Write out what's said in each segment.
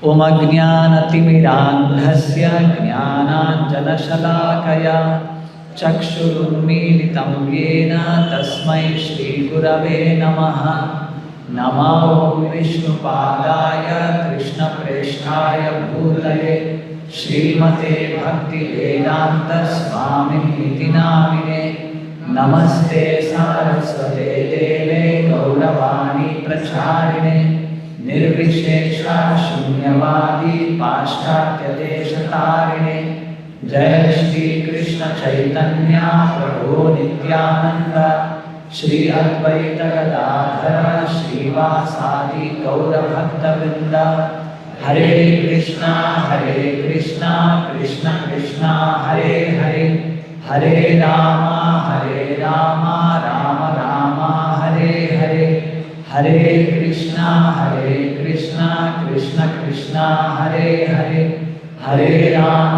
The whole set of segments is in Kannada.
ಓಂ ಅಜ್ಞಾನತಿಮಿರಾಂಧಸ್ಯ ಜ್ಞಾನಾಂಜನಶಲಾಕಯಾ ಚಕ್ಷುರುನ್ಮೀಲಿತಂ ಯೇನ ತಸ್ಮೈ ಶ್ರೀಗುರವೇ ನಮಃ. ನಮೋ ವಿಷ್ಣುಪಾದಾಯ ಕೃಷ್ಣಪ್ರೇಷ್ಠಾಯ ಭೂತಲೆ ಶ್ರೀಮತೆ ಭಕ್ತಿವೇದಾಂತ ಸ್ವಾಮಿನಿತಿ ನಾಮಿನೇ. ನಮಸ್ತೆ ಸಾರಸ್ವತೆ ದೇವೆ ಗೌರವಾಣಿ ಪ್ರಚಾರಿಣೆ ನಿರ್ವಿಶೇಷ ಶೂನ್ಯವಾದಿ ಪಾಶ್ಚಾತ್ಯ ದೇಶತಾರಿಣೆ. ಜಯ ಶ್ರೀ ಕೃಷ್ಣ ಚೈತನ್ಯ ಪ್ರಭು ನಿತ್ಯಾನಂದ ಶ್ರೀ ಅದ್ವೈತ ಗದಾಧರ ಶ್ರೀವಾಸಾದಿ ಗೌರಭಕ್ತವೃಂದ. ಹರೇ ಕೃಷ್ಣ ಕೃಷ್ಣ ಕೃಷ್ಣ ಹರೇ ಹರೇ, ಹರೇ ರಾಮ ರಾಮ ರಾಮ ಹರೇ ಹರೇ. ಹರೇ ಕೃಷ್ಣ ಕೃಷ್ಣ ಕೃಷ್ಣ ಹರೇ ಹರೇ, ಹರೇ ರಾಮ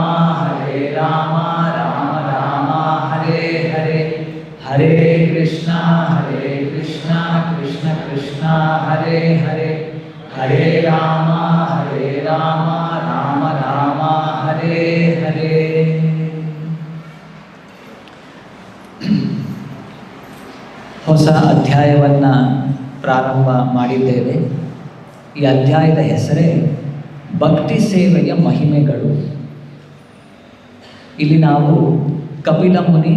ರಾಮ ರಾಮ ಹರೇ ಹರೇ. ಹರೇ ಕೃಷ್ಣ ಕೃಷ್ಣ ಕೃಷ್ಣ ಹರೇ ಹರೇ, ಹರೇ ರಾಮ ರಾಮ ರಾಮ ಹರೇ ಹರೇ. ಹೊಸ ಅಧ್ಯಾಯವನ್ನು ಪ್ರಾರಂಭ ಮಾಡಿದ್ದೇವೆ. ಈ ಅಧ್ಯಾಯದ ಹೆಸರೇ ಭಕ್ತಿ ಸೇವೆಯ ಮಹಿಮೆಗಳು. ಇಲ್ಲಿ ನಾವು ಕಪಿಲ ಮುನಿ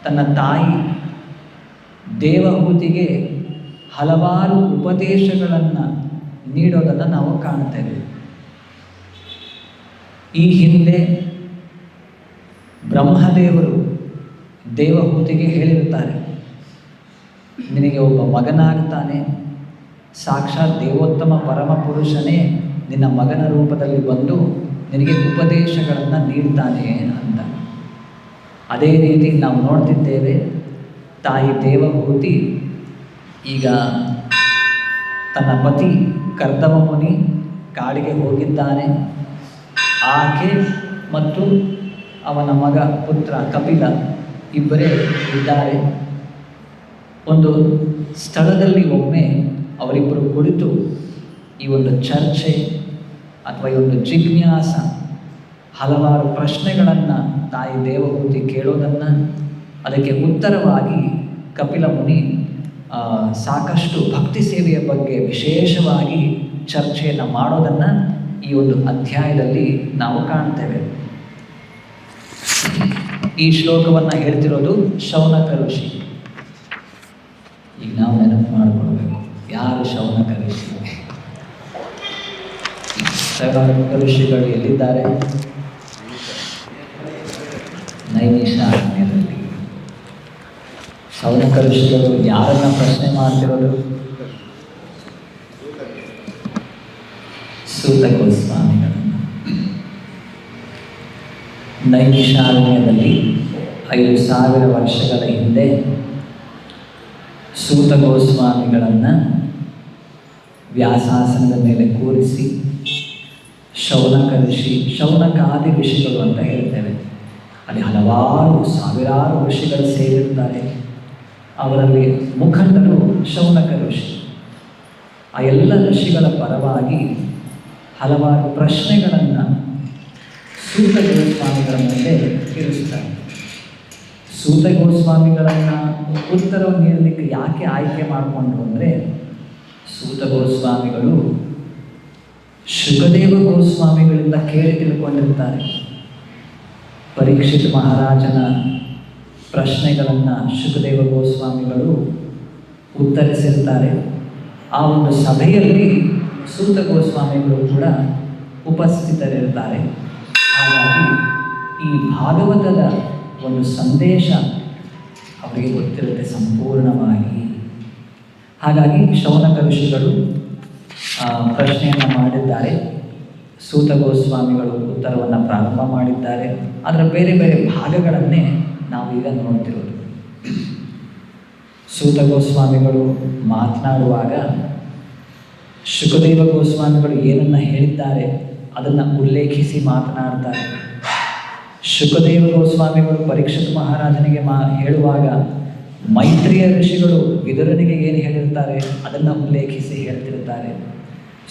ತನ್ನ ತಾಯಿ ದೇವಹೂತಿಗೆ ಹಲವಾರು ಉಪದೇಶಗಳನ್ನು ನೀಡೋದನ್ನು ನಾವು ಕಾಣ್ತೇವೆ. ಈ ಹಿಂದೆ ಬ್ರಹ್ಮದೇವರು ದೇವಹೂತಿಗೆ ಹೇಳಿರುತ್ತಾರೆ, ನಿನಗೆ ಒಬ್ಬ ಮಗನಾಗ್ತಾನೆ, ಸಾಕ್ಷಾತ್ ದೇವೋತ್ತಮ ಪರಮ ಪುರುಷನೇ ನಿನ್ನ ಮಗನ ರೂಪದಲ್ಲಿ ಬಂದು ನಿನಗೆ ಉಪದೇಶಗಳನ್ನು ನೀಡ್ತಾನೆ ಅಂತ. ಅದೇ ರೀತಿ ನಾವು ನೋಡ್ತಿದ್ದೇವೆ, ತಾಯಿ ದೇವಹೂತಿ ಈಗ ತನ್ನ ಪತಿ ಕರ್ದಮ ಮುನಿ ಕಾಡಿಗೆ ಹೋಗಿದ್ದಾನೆ. ಆಕೆ ಮತ್ತು ಅವನ ಮಗ ಪುತ್ರ ಕಪಿಲ ಇಬ್ಬರೇ ಇದ್ದಾರೆ. ಒಂದು ಸ್ಥಳದಲ್ಲಿ ಒಮ್ಮೆ ಅವರಿಬ್ಬರು ಕುಳಿತು ಈ ಒಂದು ಚರ್ಚೆ ಅಥವಾ ಈ ಒಂದು ಜಿಜ್ಞಾಸ, ಹಲವಾರು ಪ್ರಶ್ನೆಗಳನ್ನು ತಾಯಿ ದೇವಹೂತಿ ಕೇಳೋದನ್ನು, ಅದಕ್ಕೆ ಉತ್ತರವಾಗಿ ಕಪಿಲ ಮುನಿ ಸಾಕಷ್ಟು ಭಕ್ತಿ ಸೇವೆಯ ಬಗ್ಗೆ ವಿಶೇಷವಾಗಿ ಚರ್ಚೆಯನ್ನು ಮಾಡೋದನ್ನು ಈ ಒಂದು ಅಧ್ಯಾಯದಲ್ಲಿ ನಾವು ಕಾಣ್ತೇವೆ. ಈ ಶ್ಲೋಕವನ್ನು ಹೇಳ್ತಿರೋದು ಶೌನಕ ಋಷಿ. ಈಗ ನಾವು ನೆನಪು ಮಾಡಿಕೊಳ್ಬೇಕು, ಯಾರು ಶೌನಕ ಋಷಿ? ಶೌನಕ ಋಷಿಗಳು ಎಲ್ಲಿದ್ದಾರೆ? ನೈಮಿಷಾರಣ್ಯದಲ್ಲಿ. ಶೌನಕ ಋಷಿಗಳು ಯಾರನ್ನ ಪ್ರಶ್ನೆ ಮಾಡ್ತಿರೋದು? ಸೂತ ಗೋಸ್ವಾಮಿಗಳನ್ನು. ನೈಮಿಷಾರಣ್ಯದಲ್ಲಿ 5000 ವರ್ಷಗಳ ಹಿಂದೆ ಸೂತ ಗೋಸ್ವಾಮಿಗಳನ್ನು ವ್ಯಾಸಾಸನದ ಮೇಲೆ ಕೂರಿಸಿ ಶೌನಕ ಋಷಿ, ಶೌನಕಾದಿ ಋಷಿಗಳು ಅಂತ ಹೇಳ್ತೇವೆ, ಅಲ್ಲಿ ಹಲವಾರು ಸಾವಿರಾರು ಋಷಿಗಳು ಸೇರಿರ್ತಾರೆ. ಅವರಲ್ಲಿ ಮುಖಂಡರು ಶೌನಕ ಋಷಿ. ಆ ಎಲ್ಲ ಋಷಿಗಳ ಪರವಾಗಿ ಹಲವಾರು ಪ್ರಶ್ನೆಗಳನ್ನು ಸೂತ ಗೋಸ್ವಾಮಿಗಳ ಮೇಲೆ ಇರಿಸ್ತಾರೆ. ಸೂತ ಗೋಸ್ವಾಮಿಗಳನ್ನು ಉತ್ತರವನ್ನು ನೀಡಲಿಕ್ಕೆ ಯಾಕೆ ಆಯ್ಕೆ ಮಾಡಿಕೊಂಡ್ರು ಅಂದರೆ, ಸೂತ ಗೋಸ್ವಾಮಿಗಳು ಶುಕದೇವ ಗೋಸ್ವಾಮಿಗಳಿಂದ ಕೇಳಿ ತಿಳ್ಕೊಂಡಿರ್ತಾರೆ. ಪರೀಕ್ಷಿತ್ ಮಹಾರಾಜನ ಪ್ರಶ್ನೆಗಳನ್ನು ಶುಕದೇವ ಗೋಸ್ವಾಮಿಗಳು ಉತ್ತರಿಸಿರ್ತಾರೆ. ಆ ಒಂದು ಸಭೆಯಲ್ಲಿ ಸೂತ ಗೋಸ್ವಾಮಿಗಳು ಕೂಡ ಉಪಸ್ಥಿತರಿರ್ತಾರೆ. ಹಾಗಾಗಿ ಈ ಭಾಗವತದ ಒಂದು ಸಂದೇಶ ಅವರಿಗೆ ಗೊತ್ತಿರುತ್ತೆ ಸಂಪೂರ್ಣವಾಗಿ. ಹಾಗಾಗಿ ಶೌನಕ ಋಷಿಗಳು ಪ್ರಶ್ನೆಯನ್ನು ಮಾಡಿದ್ದಾರೆ, ಸೂತ ಗೋಸ್ವಾಮಿಗಳು ಉತ್ತರವನ್ನು ಪ್ರಾರಂಭ ಮಾಡಿದ್ದಾರೆ. ಅದರ ಬೇರೆ ಬೇರೆ ಭಾಗಗಳನ್ನೇ ನಾವು ಈಗ ನೋಡ್ತಿರೋದು. ಸೂತ ಗೋಸ್ವಾಮಿಗಳು ಮಾತನಾಡುವಾಗ ಶುಕದೇವ ಗೋಸ್ವಾಮಿಗಳು ಏನನ್ನು ಹೇಳಿದ್ದಾರೆ ಅದನ್ನು ಉಲ್ಲೇಖಿಸಿ ಮಾತನಾಡ್ತಾರೆ. ಶುಕದೇವ ಗೋಸ್ವಾಮಿಗಳು ಪರೀಕ್ಷಿತ್ ಮಹಾರಾಜನಿಗೆ ಹೇಳುವಾಗ ಮೈತ್ರಿಯ ಋಷಿಗಳು ವಿದುರನಿಗೆ ಏನು ಹೇಳಿರ್ತಾರೆ ಅದನ್ನು ಉಲ್ಲೇಖಿಸಿ ಹೇಳ್ತಿರ್ತಾರೆ.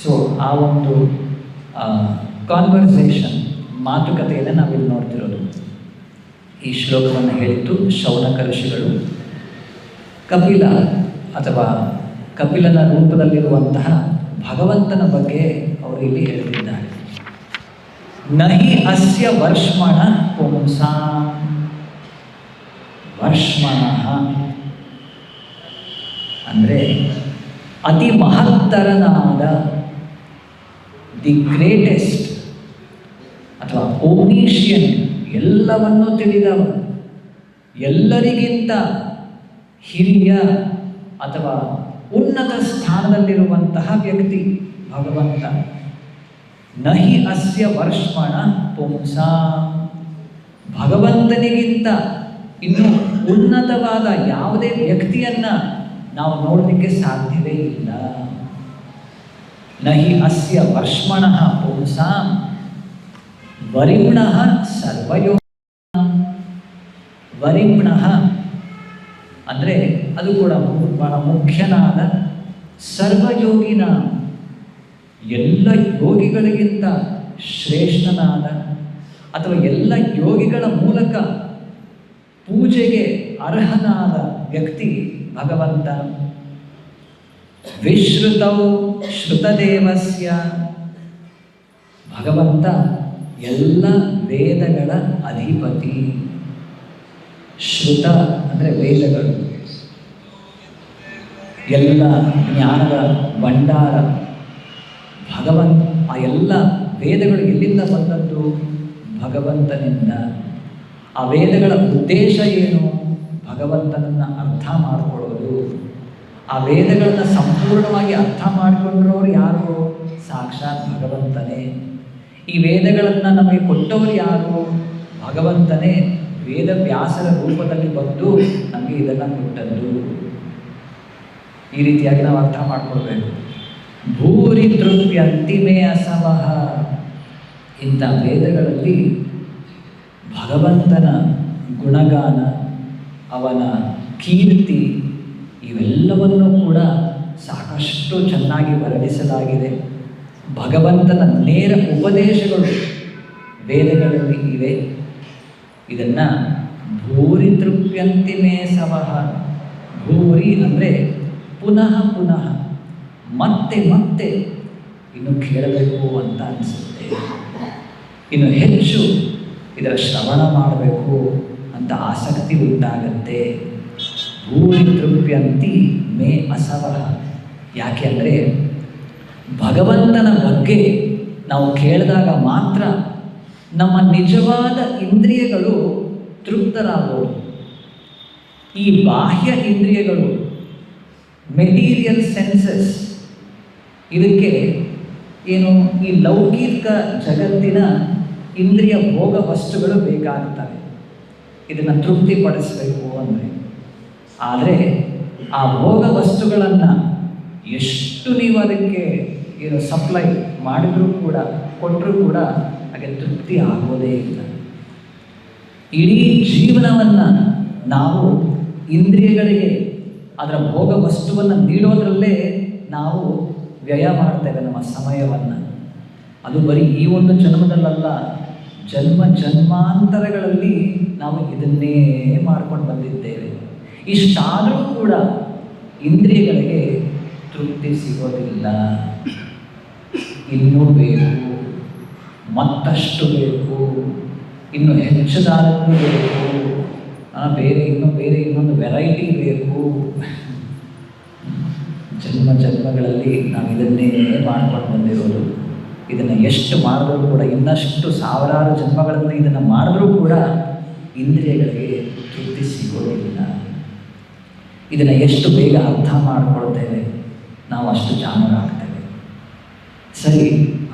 ಸೊ ಆ ಒಂದು ಕಾನ್ವರ್ಸೇಷನ್, ಮಾತುಕತೆಯನ್ನು ನಾವಿಲ್ಲಿ ನೋಡ್ತಿರೋದು. ಈ ಶ್ಲೋಕವನ್ನು ಹೇಳಿದ್ದು ಶೌನಕ ಋಷಿಗಳು ಕಪಿಲ ಅಥವಾ ಕಪಿಲನ ರೂಪದಲ್ಲಿರುವಂತಹ ಭಗವಂತನ ಬಗ್ಗೆ ಅವರು ಇಲ್ಲಿ ಹೇಳ್ತಿದ್ದಾರೆ. ನಹಿ ಅಸ್ಯ ವರ್ಷಮಣ ಪುಂಸಾಂ, ವರ್ಷಮಣಃ ಅಂದರೆ ಅತಿ ಮಹತ್ತರನಾದ, ದಿ ಗ್ರೇಟೆಸ್ಟ್ ಅಥವಾ ಓಮ್ನಿಷಿಯನ್, ಎಲ್ಲವನ್ನೂ ತಿಳಿದವ, ಎಲ್ಲರಿಗಿಂತ ಹಿರಿಯ ಅಥವಾ ಉನ್ನತ ಸ್ಥಾನದಲ್ಲಿರುವಂತಹ ವ್ಯಕ್ತಿ ಭಗವಂತ. ನಹಿ ಅಸ್ಯ ವರ್ಷಮಣ ಪುಂಸಾಂ, ಭಗವಂತನಿಗಿಂತ ಇನ್ನು ಉನ್ನತವಾದ ಯಾವುದೇ ವ್ಯಕ್ತಿಯನ್ನ ನಾವು ನೋಡಲಿಕ್ಕೆ ಸಾಧ್ಯವೇ ಇಲ್ಲ. ನಹಿ ಅಸ್ಯ ವರ್ಷಮಣಃ ಪುಂಸಾಂ ವರಿಮ್ಣಃ ಸರ್ವಯೋಗ. ವರಿಮ್ಣಃ ಅಂದರೆ ಅದು ಕೂಡ ಬಹಳ ಮುಖ್ಯನಾದ, ಸರ್ವಯೋಗಿನ, ಎಲ್ಲ ಯೋಗಿಗಳಿಗಿಂತ ಶ್ರೇಷ್ಠನಾದ ಅಥವಾ ಎಲ್ಲ ಯೋಗಿಗಳ ಮೂಲಕ ಪೂಜೆಗೆ ಅರ್ಹನಾದ ವ್ಯಕ್ತಿ ಭಗವಂತ. ವಿಶ್ರುತೌ ಶ್ರುತದೇವಸ್ಯ, ಭಗವಂತ ಎಲ್ಲ ವೇದಗಳ ಅಧಿಪತಿ. ಶ್ರುತ ಅಂದರೆ ವೇದಗಳು, ಎಲ್ಲ ಜ್ಞಾನದ ಭಂಡಾರ ಭಗವಂತ. ಆ ಎಲ್ಲ ವೇದಗಳು ಎಲ್ಲಿಂದ ಬಂದದ್ದು? ಭಗವಂತನಿಂದ. ಆ ವೇದಗಳ ಉದ್ದೇಶ ಏನು? ಭಗವಂತನನ್ನು ಅರ್ಥ ಮಾಡಿಕೊಳ್ಳೋದು. ಆ ವೇದಗಳನ್ನು ಸಂಪೂರ್ಣವಾಗಿ ಅರ್ಥ ಮಾಡಿಕೊಂಡ್ರವ್ರು ಯಾರು? ಸಾಕ್ಷಾತ್ ಭಗವಂತನೇ. ಈ ವೇದಗಳನ್ನು ನಮಗೆ ಕೊಟ್ಟವರು ಯಾರು? ಭಗವಂತನೇ ವೇದವ್ಯಾಸರ ರೂಪದಲ್ಲಿ ಬಂದು ನಮಗೆ ಇದನ್ನು ಕೊಟ್ಟದ್ದು. ಈ ರೀತಿಯಾಗಿ ನಾವು ಅರ್ಥ ಮಾಡಿಕೊಳ್ಬೇಕು. ಭೂರಿ ತೃಪ್ಯಂತಿಮೇ ಅಸವಃ, ಇಂಥ ವೇದಗಳಲ್ಲಿ ಭಗವಂತನ ಗುಣಗಾನ, ಅವನ ಕೀರ್ತಿ ಇವೆಲ್ಲವನ್ನೂ ಕೂಡ ಸಾಕಷ್ಟು ಚೆನ್ನಾಗಿ ವರ್ಣಿಸಲಾಗಿದೆ. ಭಗವಂತನ ನೇರ ಉಪದೇಶಗಳು ವೇದಗಳಲ್ಲಿ ಇವೆ. ಇದನ್ನು ಭೂರಿ ತೃಪ್ಯಂತಿಮೇ ಸವಃ, ಭೂರಿ ಅಂದರೆ ಪುನಃ ಪುನಃ, ಮತ್ತೆ ಮತ್ತೆ ಇನ್ನು ಕೇಳಬೇಕು ಅಂತ ಅನಿಸುತ್ತೆ, ಇನ್ನು ಹೆಚ್ಚು ಇದರ ಶ್ರವಣ ಮಾಡಬೇಕು ಅಂತ ಆಸಕ್ತಿ ಉಂಟಾಗತ್ತೆ. ಭೂರಿ ತೃಪ್ಯಂತಿ ಮೇ ಅಸವಃ. ಯಾಕೆ ಅಂದರೆ ಭಗವಂತನ ಬಗ್ಗೆ ನಾವು ಕೇಳಿದಾಗ ಮಾತ್ರ ನಮ್ಮ ನಿಜವಾದ ಇಂದ್ರಿಯಗಳು ತೃಪ್ತರಾಗೋದು. ಈ ಬಾಹ್ಯ ಇಂದ್ರಿಯಗಳು, ಮೆಟೀರಿಯಲ್ ಸೆನ್ಸಸ್, ಇದಕ್ಕೆ ಏನು ಈ ಲೌಕಿಕ ಜಗತ್ತಿನ ಇಂದ್ರಿಯ ಭೋಗ ವಸ್ತುಗಳು ಬೇಕಾಗುತ್ತವೆ ಇದನ್ನು ತೃಪ್ತಿಪಡಿಸಬೇಕು ಅಂದರೆ. ಆದರೆ ಆ ಭೋಗ ವಸ್ತುಗಳನ್ನು ಎಷ್ಟು ನೀವು ಅದಕ್ಕೆ ಏನು ಸಪ್ಲೈ ಮಾಡಿದರೂ ಕೂಡ, ಕೊಟ್ಟರೂ ಕೂಡ ಹಾಗೆ ತೃಪ್ತಿ ಆಗೋದೇ ಇಲ್ಲ. ಇಡೀ ಜೀವನವನ್ನು ನಾವು ಇಂದ್ರಿಯಗಳಿಗೆ ಅದರ ಭೋಗ ವಸ್ತುವನ್ನು ನೀಡೋದ್ರಲ್ಲೇ ನಾವು ವ್ಯಯ ಮಾಡ್ತೇವೆ ನಮ್ಮ ಸಮಯವನ್ನು. ಅದು ಬರೀ ಈ ಒಂದು ಜನ್ಮದಲ್ಲಲ್ಲ, ಜನ್ಮ ಜನ್ಮಾಂತರಗಳಲ್ಲಿ ನಾವು ಇದನ್ನೇ ಮಾಡ್ಕೊಂಡು ಬಂದಿದ್ದೇವೆ. ಇಷ್ಟಾದರೂ ಕೂಡ ಇಂದ್ರಿಯಗಳಿಗೆ ತೃಪ್ತಿ ಸಿಗೋದಿಲ್ಲ. ಇನ್ನೂ ಬೇಕು, ಮತ್ತಷ್ಟು ಬೇಕು, ಇನ್ನು ಹೆಚ್ಚದಾದದ್ದು ಬೇಕು, ಬೇರೆ ಇನ್ನೊಂದು ವೆರೈಟಿ ಬೇಕು. ಜನ್ಮ ಜನ್ಮಗಳಲ್ಲಿ ನಾವು ಇದನ್ನೇ ಮಾಡ್ಕೊಂಡು ಬಂದಿರೋದು. ಇದನ್ನು ಎಷ್ಟು ಮಾಡಿದ್ರೂ ಕೂಡ, ಇನ್ನಷ್ಟು ಸಾವಿರಾರು ಜನ್ಮಗಳನ್ನು ಇದನ್ನು ಮಾಡಿದ್ರೂ ಕೂಡ ಇಂದ್ರಿಯಗಳಿಗೆ ತೃಪ್ತಿ ಸಿಗೋದಿಲ್ಲ. ಇದನ್ನು ಎಷ್ಟು ಬೇಗ ಅರ್ಥ ಮಾಡಿಕೊಳ್ತೇವೆ ನಾವು ಅಷ್ಟು ಜಾಣರಾಗ್ತೇವೆ. ಸರಿ,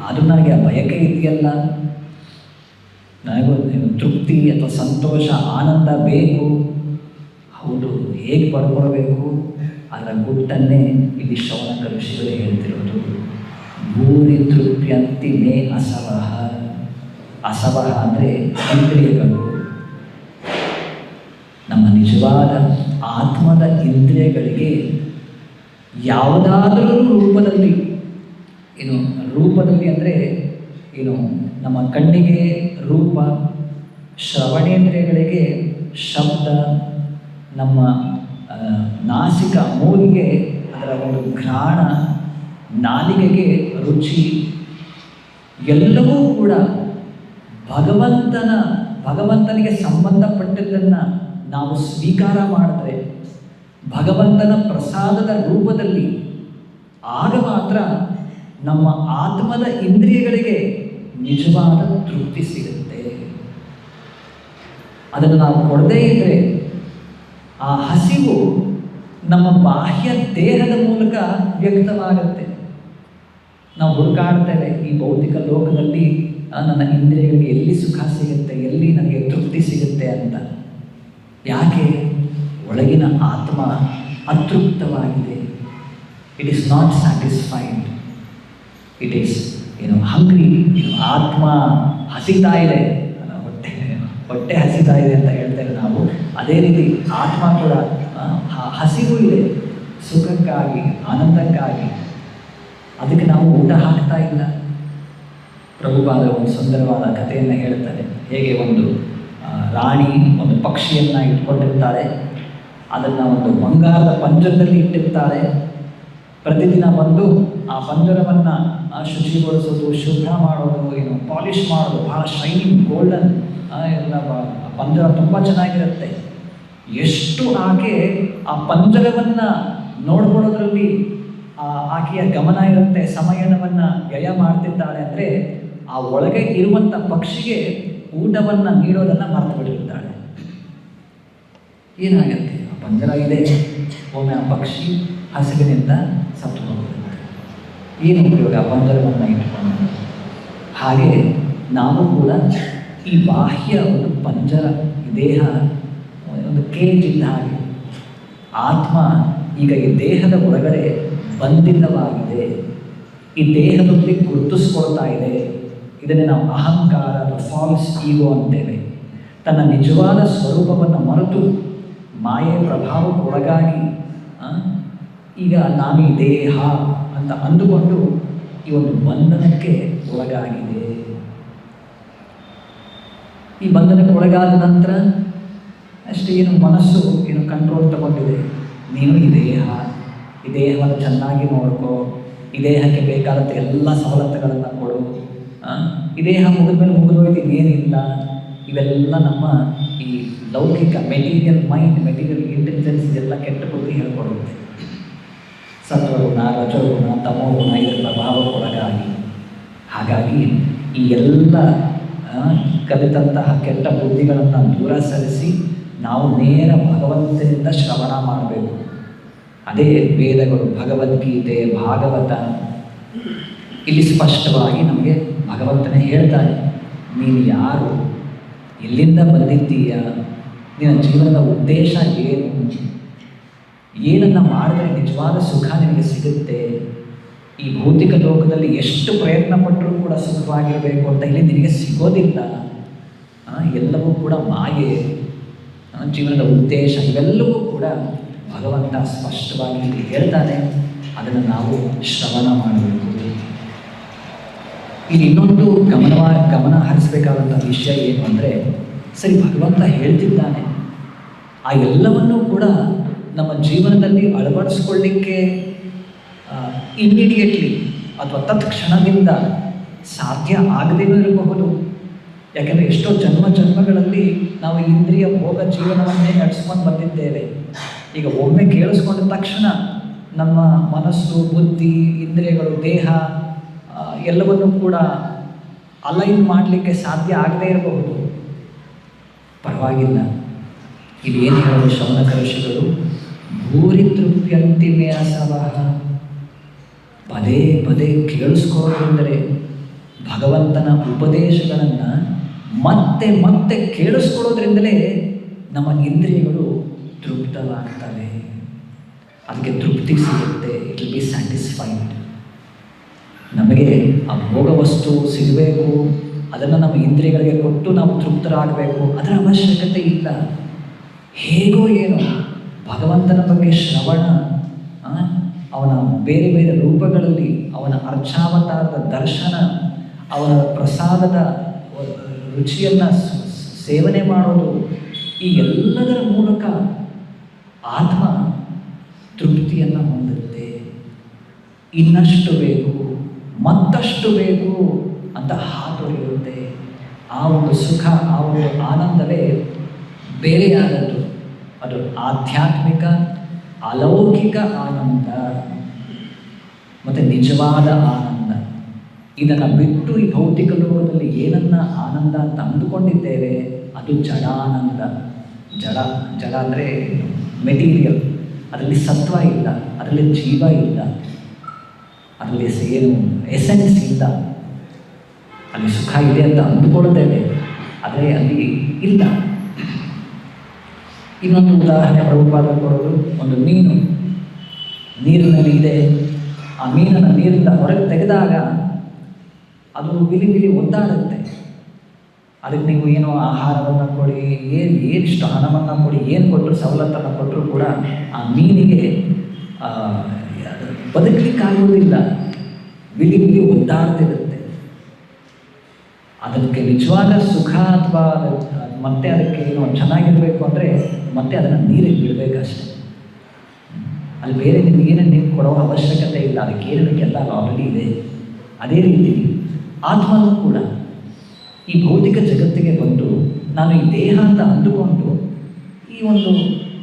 ಆದರೂ ನನಗೆ ಆ ಬಯಕೆ ಇದೆಯಲ್ಲ, ನನಗೂ ತೃಪ್ತಿ ಅಥವಾ ಸಂತೋಷ, ಆನಂದ ಬೇಕು. ಹೌದು, ಹೇಗೆ ಪಡ್ಕೊಳ್ಬೇಕು ಅದರ ಗುಟ್ಟನ್ನೇ ಇಲ್ಲಿ ಶೌನಕ ಋಷಿಗಳು ಹೇಳ್ತಿರೋದು. ಭೂರಿ ತೃಪ್ಯಂತಿ ಮೇ ಅಸವಃ. ಅಸವಃ ಅಂದರೆ ಇಂದ್ರಿಯಗಳು, ನಮ್ಮ ನಿಜವಾದ ಆತ್ಮದ ಇಂದ್ರಿಯಗಳಿಗೆ ಯಾವುದಾದರೂ ರೂಪದಲ್ಲಿ, ರೂಪದಲ್ಲಿ ಅಂದರೆ ನಮ್ಮ ಕಣ್ಣಿಗೆ ರೂಪ, ಶ್ರವಣೇಂದ್ರಿಯಗಳಿಗೆ ಶಬ್ದ, ನಮ್ಮ ನಾಸಿಕ ಮೂಗಿಗೆ ಅದರ ಒಂದು ಘ್ರಾಣ, ನಾಲಿಗೆಗೆ ರುಚಿ, ಎಲ್ಲವೂ ಕೂಡ ಭಗವಂತನಿಗೆ ಸಂಬಂಧಪಟ್ಟದ್ದನ್ನು ನಾವು ಸ್ವೀಕಾರ ಮಾಡಿದ್ರೆ ಭಗವಂತನ ಪ್ರಸಾದದ ರೂಪದಲ್ಲಿ, ಆಗ ಮಾತ್ರ ನಮ್ಮ ಆತ್ಮದ ಇಂದ್ರಿಯಗಳಿಗೆ ನಿಜವಾದ ತೃಪ್ತಿ ಸಿಗುತ್ತೆ. ಅದನ್ನು ನಾವು ಕೊಡದೇ ಇದ್ದರೆ ಆ ಹಸಿವು ನಮ್ಮ ಬಾಹ್ಯ ದೇಹದ ಮೂಲಕ ವ್ಯಕ್ತವಾಗುತ್ತೆ. ನಾವು ಹುಡುಕಾಡ್ತೇವೆ ಈ ಭೌತಿಕ ಲೋಕದಲ್ಲಿ ನನ್ನ ಇಂದ್ರಿಯಗಳಿಗೆ ಎಲ್ಲಿ ಸುಖ ಸಿಗುತ್ತೆ, ಎಲ್ಲಿ ನನಗೆ ತೃಪ್ತಿ ಸಿಗುತ್ತೆ ಅಂತ. ಯಾಕೆ? ಒಳಗಿನ ಆತ್ಮ ಅತೃಪ್ತವಾಗಿದೆ. It is not satisfied, it is hungry. ಆತ್ಮ ಹಸಿತಾ ಇದೆ, ಹೊಟ್ಟೆ ಹಸಿತಾ ಇದೆ ಅಂತ ಹೇಳ್ತೇವೆ ನಾವು. ಅದೇ ರೀತಿ ಆತ್ಮ ಕೂಡ ಹಸಿವು ಇದೆ, ಸುಖಕ್ಕಾಗಿ, ಆನಂದಕ್ಕಾಗಿ. ಅದಕ್ಕೆ ನಾವು ಊಟ ಹಾಕ್ತಾ ಇಲ್ಲ. ಪ್ರಭುಪಾದ ಒಂದು ಸುಂದರವಾದ ಕಥೆಯನ್ನು ಹೇಳ್ತಾರೆ. ಹೇಗೆ ಒಂದು ರಾಣಿ ಒಂದು ಪಕ್ಷಿಯನ್ನು ಇಟ್ಕೊಂಡಿರ್ತಾಳೆ, ಅದನ್ನು ಒಂದು ಬಂಗಾರದ ಪಂಜರದಲ್ಲಿ ಇಟ್ಟಿರ್ತಾಳೆ. ಪ್ರತಿದಿನ ಬಂದು ಆ ಪಂಜರವನ್ನು ಶುಚಿಗೊಳಿಸೋದು, ಶುಭ್ರ ಮಾಡೋದು, ಪಾಲಿಷ್ ಮಾಡೋದು, ಭಾಳ ಶೈನಿಂಗ್ ಗೋಲ್ಡನ್ ಎಲ್ಲ ಪಂಜರ ತುಂಬ ಚೆನ್ನಾಗಿರುತ್ತೆ. ಎಷ್ಟು ಆಕೆ ಆ ಪಂಜರವನ್ನು ನೋಡ್ಕೊಳ್ಳೋದ್ರಲ್ಲಿ ಆಕೆಯ ಗಮನ ಇರುತ್ತೆ, ಸಮಯವನ್ನು ವ್ಯಯ ಮಾಡ್ತಿದ್ದಾಳೆ ಅಂದರೆ ಆ ಒಳಗೆ ಇರುವಂಥ ಪಕ್ಷಿಗೆ ಊಟವನ್ನು ನೀಡೋದನ್ನು ಮರೆತು ಬಿಟ್ಟಿರ್ತಾಳೆ. ಏನಾಗುತ್ತೆ? ಆ ಪಂಜರ ಇದೆ, ಒಮ್ಮೆ ಆ ಪಕ್ಷಿ ಹಸಿವಿನಿಂದ ಸತ್ತು ಹೋಗುತ್ತೆ. ಏನು ಉಪಯೋಗ ಆ ಪಂಜರವನ್ನು ಇಟ್ಕೊಂಡು? ಹಾಗೆ ನಾವು ಕೂಡ ಈ ಬಾಹ್ಯ ಒಂದು ಪಂಜರ, ಈ ದೇಹ ಒಂದು ಕೇಜ್ ಇದ್ದ ಹಾಗೆ. ಆತ್ಮ ಈಗ ಈ ದೇಹದ ಒಳಗಡೆ ಬಂಧಿತವಾಗಿದೆ, ಈ ದೇಹದಲ್ಲಿ ಗುರುತಿಸ್ಕೊಳ್ತಾ ಇದೆ. ಇದನ್ನೇ ನಾವು ಅಹಂಕಾರ, ಫಾಲ್ಸ್ ಈಗೋ ಅಂತೇವೆ. ತನ್ನ ನಿಜವಾದ ಸ್ವರೂಪವನ್ನು ಮರೆತು ಮಾಯೆ ಪ್ರಭಾವಕ್ಕೆ ಒಳಗಾಗಿ ಈಗ ನಾನು ಈ ದೇಹ ಅಂತ ಅಂದುಕೊಂಡು ಈ ಒಂದು ಬಂಧನಕ್ಕೆ ಒಳಗಾಗಿದೆ. ಈ ಬಂಧನಕ್ಕೆ ಒಳಗಾದ ನಂತರ ಅಷ್ಟೇ ಮನಸ್ಸು ಕಂಟ್ರೋಲ್ ತಗೊಂಡಿದೆ. ನೀನು ಈ ದೇಹವನ್ನು ಚೆನ್ನಾಗಿ ನೋಡ್ಕೋ, ಈ ದೇಹಕ್ಕೆ ಬೇಕಾದಂಥ ಎಲ್ಲ ಸವಲತ್ತುಗಳನ್ನು ಕೊಡು, ಈ ದೇಹ ಮುಗಿದ್ಮೇಲೆ ಮುಗಿದೋಯ್ತು, ಇನ್ನೇನಿಲ್ಲ. ಇವೆಲ್ಲ ನಮ್ಮ ಈ ಲೌಕಿಕ ಮೆಟೀರಿಯಲ್ ಮೈಂಡ್, ಮೆಟೀರಿಯಲ್ ಇಂಟೆಲಿಜೆನ್ಸ್ ಇದೆಲ್ಲ ಕೆಟ್ಟ ಬುದ್ಧಿ ಹೇಳ್ಕೊಡುತ್ತೆ. ಸತ್ವಗುಣ, ರಜೋಗುಣ, ತಮೋಗುಣ ಇದರ ಪ್ರಭಾವಕ್ಕೊಳಗಾಗಿ. ಹಾಗಾಗಿ ಈ ಎಲ್ಲ ಕಲಿತಂತಹ ಕೆಟ್ಟ ಬುದ್ಧಿಗಳನ್ನು ದೂರ ಸರಿಸಿ ನಾವು ನೇರ ಭಗವಂತನಿಂದ ಶ್ರವಣ ಮಾಡಬೇಕು. ಅದೇ ವೇದಗಳು, ಭಗವದ್ಗೀತೆ, ಭಾಗವತ. ಇಲ್ಲಿ ಸ್ಪಷ್ಟವಾಗಿ ನಮಗೆ ಭಗವಂತನೇ ಹೇಳ್ತಾನೆ, ನೀನು ಯಾರು, ಎಲ್ಲಿಂದ ಬಂದಿದ್ದೀಯ, ನಿನ್ನ ಜೀವನದ ಉದ್ದೇಶ ಏನನ್ನು ಮಾಡಿದ್ರೆ ನಿಜವಾದ ಸುಖ ನಿನಗೆ ಸಿಗುತ್ತೆ. ಈ ಭೌತಿಕ ಲೋಕದಲ್ಲಿ ಎಷ್ಟು ಪ್ರಯತ್ನ ಪಟ್ಟರೂ ಕೂಡ ಸುಖವಾಗಿರಬೇಕು ಅಂತ ಇಲ್ಲಿ ನಿನಗೆ ಸಿಗೋದಿಲ್ಲ. ಎಲ್ಲವೂ ಕೂಡ ಮಾಯೆ, ಜೀವನದ ಉದ್ದೇಶ ಇವೆಲ್ಲವೂ ಕೂಡ ಭಗವಂತ ಸ್ಪಷ್ಟವಾಗಿ ಇಲ್ಲಿ ಹೇಳ್ತಾನೆ. ಅದನ್ನು ನಾವು ಶ್ರವಣ ಮಾಡಬೇಕು. ಇಲ್ಲಿ ಇನ್ನೊಂದು ಗಮನ ಹರಿಸಬೇಕಾದಂಥ ವಿಷಯ ಏನು ಅಂದರೆ, ಸರಿ ಭಗವಂತ ಹೇಳ್ತಿದ್ದಾನೆ, ಆ ಎಲ್ಲವನ್ನೂ ಕೂಡ ನಮ್ಮ ಜೀವನದಲ್ಲಿ ಅಳವಡಿಸ್ಕೊಳ್ಳಿಕ್ಕೆ ಇಮ್ಮಿಡಿಯೇಟ್ಲಿ ಅಥವಾ ತತ್ಕ್ಷಣದಿಂದ ಸಾಧ್ಯ ಆಗದೇನೂ ಇರಬಹುದು. ಯಾಕೆಂದರೆ ಎಷ್ಟೋ ಜನ್ಮಗಳಲ್ಲಿ ನಾವು ಇಂದ್ರಿಯ ಭೋಗ ಜೀವನವನ್ನೇ ನಡೆಸ್ಕೊಂಡು ಬಂದಿದ್ದೇವೆ. ಈಗ ಒಮ್ಮೆ ಕೇಳಿಸ್ಕೊಂಡ ತಕ್ಷಣ ನಮ್ಮ ಮನಸ್ಸು, ಬುದ್ಧಿ, ಇಂದ್ರಿಯಗಳು, ದೇಹ ಎಲ್ಲವನ್ನೂ ಕೂಡ ಅಲೈನ್ ಮಾಡಲಿಕ್ಕೆ ಸಾಧ್ಯ ಆಗದೇ ಇರಬಹುದು. ಪರವಾಗಿಲ್ಲ. ಇದೇನು ಹೇಳೋದು ಶೌನಕ ಋಷಿಗಳು, ಭೂರಿ ತೃಪ್ಯಂತಿಮೆ ಅಸವಹ. ಪದೇ ಪದೇ ಕೇಳಿಸ್ಕೊಳ್ಳೋದ್ರಿಂದಲೇ, ಭಗವಂತನ ಉಪದೇಶಗಳನ್ನು ಮತ್ತೆ ಮತ್ತೆ ಕೇಳಿಸ್ಕೊಳ್ಳೋದ್ರಿಂದಲೇ ನಮ್ಮ ಇಂದ್ರಿಯಗಳು ತೃಪ್ತವಾಗ್ತವೆ. ಅದಕ್ಕೆ ತೃಪ್ತಿ ಸಿಗುತ್ತೆ. It will be satisfied. ನಮಗೆ ಆ ಭೋಗ ವಸ್ತು ಸಿಗಬೇಕು, ಅದನ್ನು ನಮ್ಮ ಇಂದ್ರಿಯಗಳಿಗೆ ಕೊಟ್ಟು ನಾವು ತೃಪ್ತರಾಗಬೇಕು, ಅದರ ಅವಶ್ಯಕತೆ ಇಲ್ಲ. ಹೇಗೋ ಏನೋ ಭಗವಂತನ ಬಗ್ಗೆ ಶ್ರವಣ, ಅವನ ಬೇರೆ ಬೇರೆ ರೂಪಗಳಲ್ಲಿ ಅವನ ಅರ್ಚಾವತಾರದ ದರ್ಶನ, ಅವನ ಪ್ರಸಾದದ ರುಚಿಯನ್ನು ಸೇವನೆ ಮಾಡೋದು, ಈ ಎಲ್ಲದರ ಮೂಲಕ ಆತ್ಮ ತೃಪ್ತಿಯನ್ನು ಹೊಂದುತ್ತೆ. ಇನ್ನಷ್ಟು ಬೇಕು, ಮತ್ತಷ್ಟು ಬೇಕು ಅಂತ ಹಾತೊರೆಯುತ್ತೆ. ಆ ಒಂದು ಸುಖ, ಆ ಒಂದು ಆನಂದವೇ ಬೇರೆಯಾದದ್ದು. ಅದು ಆಧ್ಯಾತ್ಮಿಕ ಅಲೌಕಿಕ ಆನಂದ ಮತ್ತು ನಿಜವಾದ ಆನಂದ. ಇದನ್ನು ಬಿಟ್ಟು ಈ ಭೌತಿಕ ಲೋಕದಲ್ಲಿ ಏನನ್ನ ಆನಂದ ಅಂತ ಅಂದುಕೊಂಡಿದ್ದೇವೆ ಅದು ಜಡಾನಂದ. ಜಡ ಅಂದರೆ ಮೆಟೀರಿಯಲ್, ಅದರಲ್ಲಿ ಸತ್ವ ಇಲ್ಲ, ಅದರಲ್ಲಿ ಜೀವ ಇಲ್ಲ, ಅದರಲ್ಲಿ ಏನು ಎಸೆನ್ಸ್ ಇಲ್ಲ. ಅಲ್ಲಿ ಸುಖ ಇದೆ ಅಂತ ಅಂದುಕೊಳ್ತೇವೆ, ಆದರೆ ಅಲ್ಲಿ ಇಲ್ಲ. ಇನ್ನೊಂದು ಉದಾಹರಣೆ ಪ್ರಭುಪಾದ ಕೊಡೋದು, ಒಂದು ಮೀನು ನೀರಿನಲ್ಲಿ ಇದೆ. ಆ ಮೀನನ್ನು ನೀರಿಂದ ಹೊರಗೆ ತೆಗೆದಾಗ ಅದು ವಿಲಿ ಒದ್ದಾಡುತ್ತೆ. ಅದಕ್ಕೆ ನೀವು ಏನೋ ಆಹಾರವನ್ನು ಕೊಡಿ, ಏನಿಷ್ಟು ಹಣವನ್ನು ಕೊಡಿ, ಏನು ಕೊಟ್ಟರು, ಸವಲತ್ತನ್ನು ಕೊಟ್ಟರು ಕೂಡ ಆ ಮೀನಿಗೆ ಬದುಕಲಿಕ್ಕಾಗುವುದಿಲ್ಲ. ವಿಲಿ ಒದ್ದಾಡ್ತಿರುತ್ತೆ. ಅದಕ್ಕೆ ನಿಜವಾದ ಸುಖ ಅಥವಾ ಮತ್ತೆ ಅದಕ್ಕೆ ಏನೋ ಚೆನ್ನಾಗಿರಬೇಕು ಅಂದರೆ ಮತ್ತೆ ಅದನ್ನು ನೀರಿಗೆ ಬಿಡಬೇಕಷ್ಟೆ. ಅಲ್ಲಿ ಬೇರೆ ನಿಮಗೇನು ನೀವು ಕೊಡೋ ಅವಶ್ಯಕತೆ ಇಲ್ಲ, ಅದಕ್ಕೆ ಏನಕ್ಕೆಲ್ಲ ಆಲ್ರೆಡಿ ಇದೆ. ಅದೇ ರೀತಿ ಆತ್ಮನೂ ಕೂಡ ಈ ಭೌತಿಕ ಜಗತ್ತಿಗೆ ಬಂದು ನಾನು ಈ ದೇಹ ಅಂತ ಅಂದುಕೊಂಡು ಈ ಒಂದು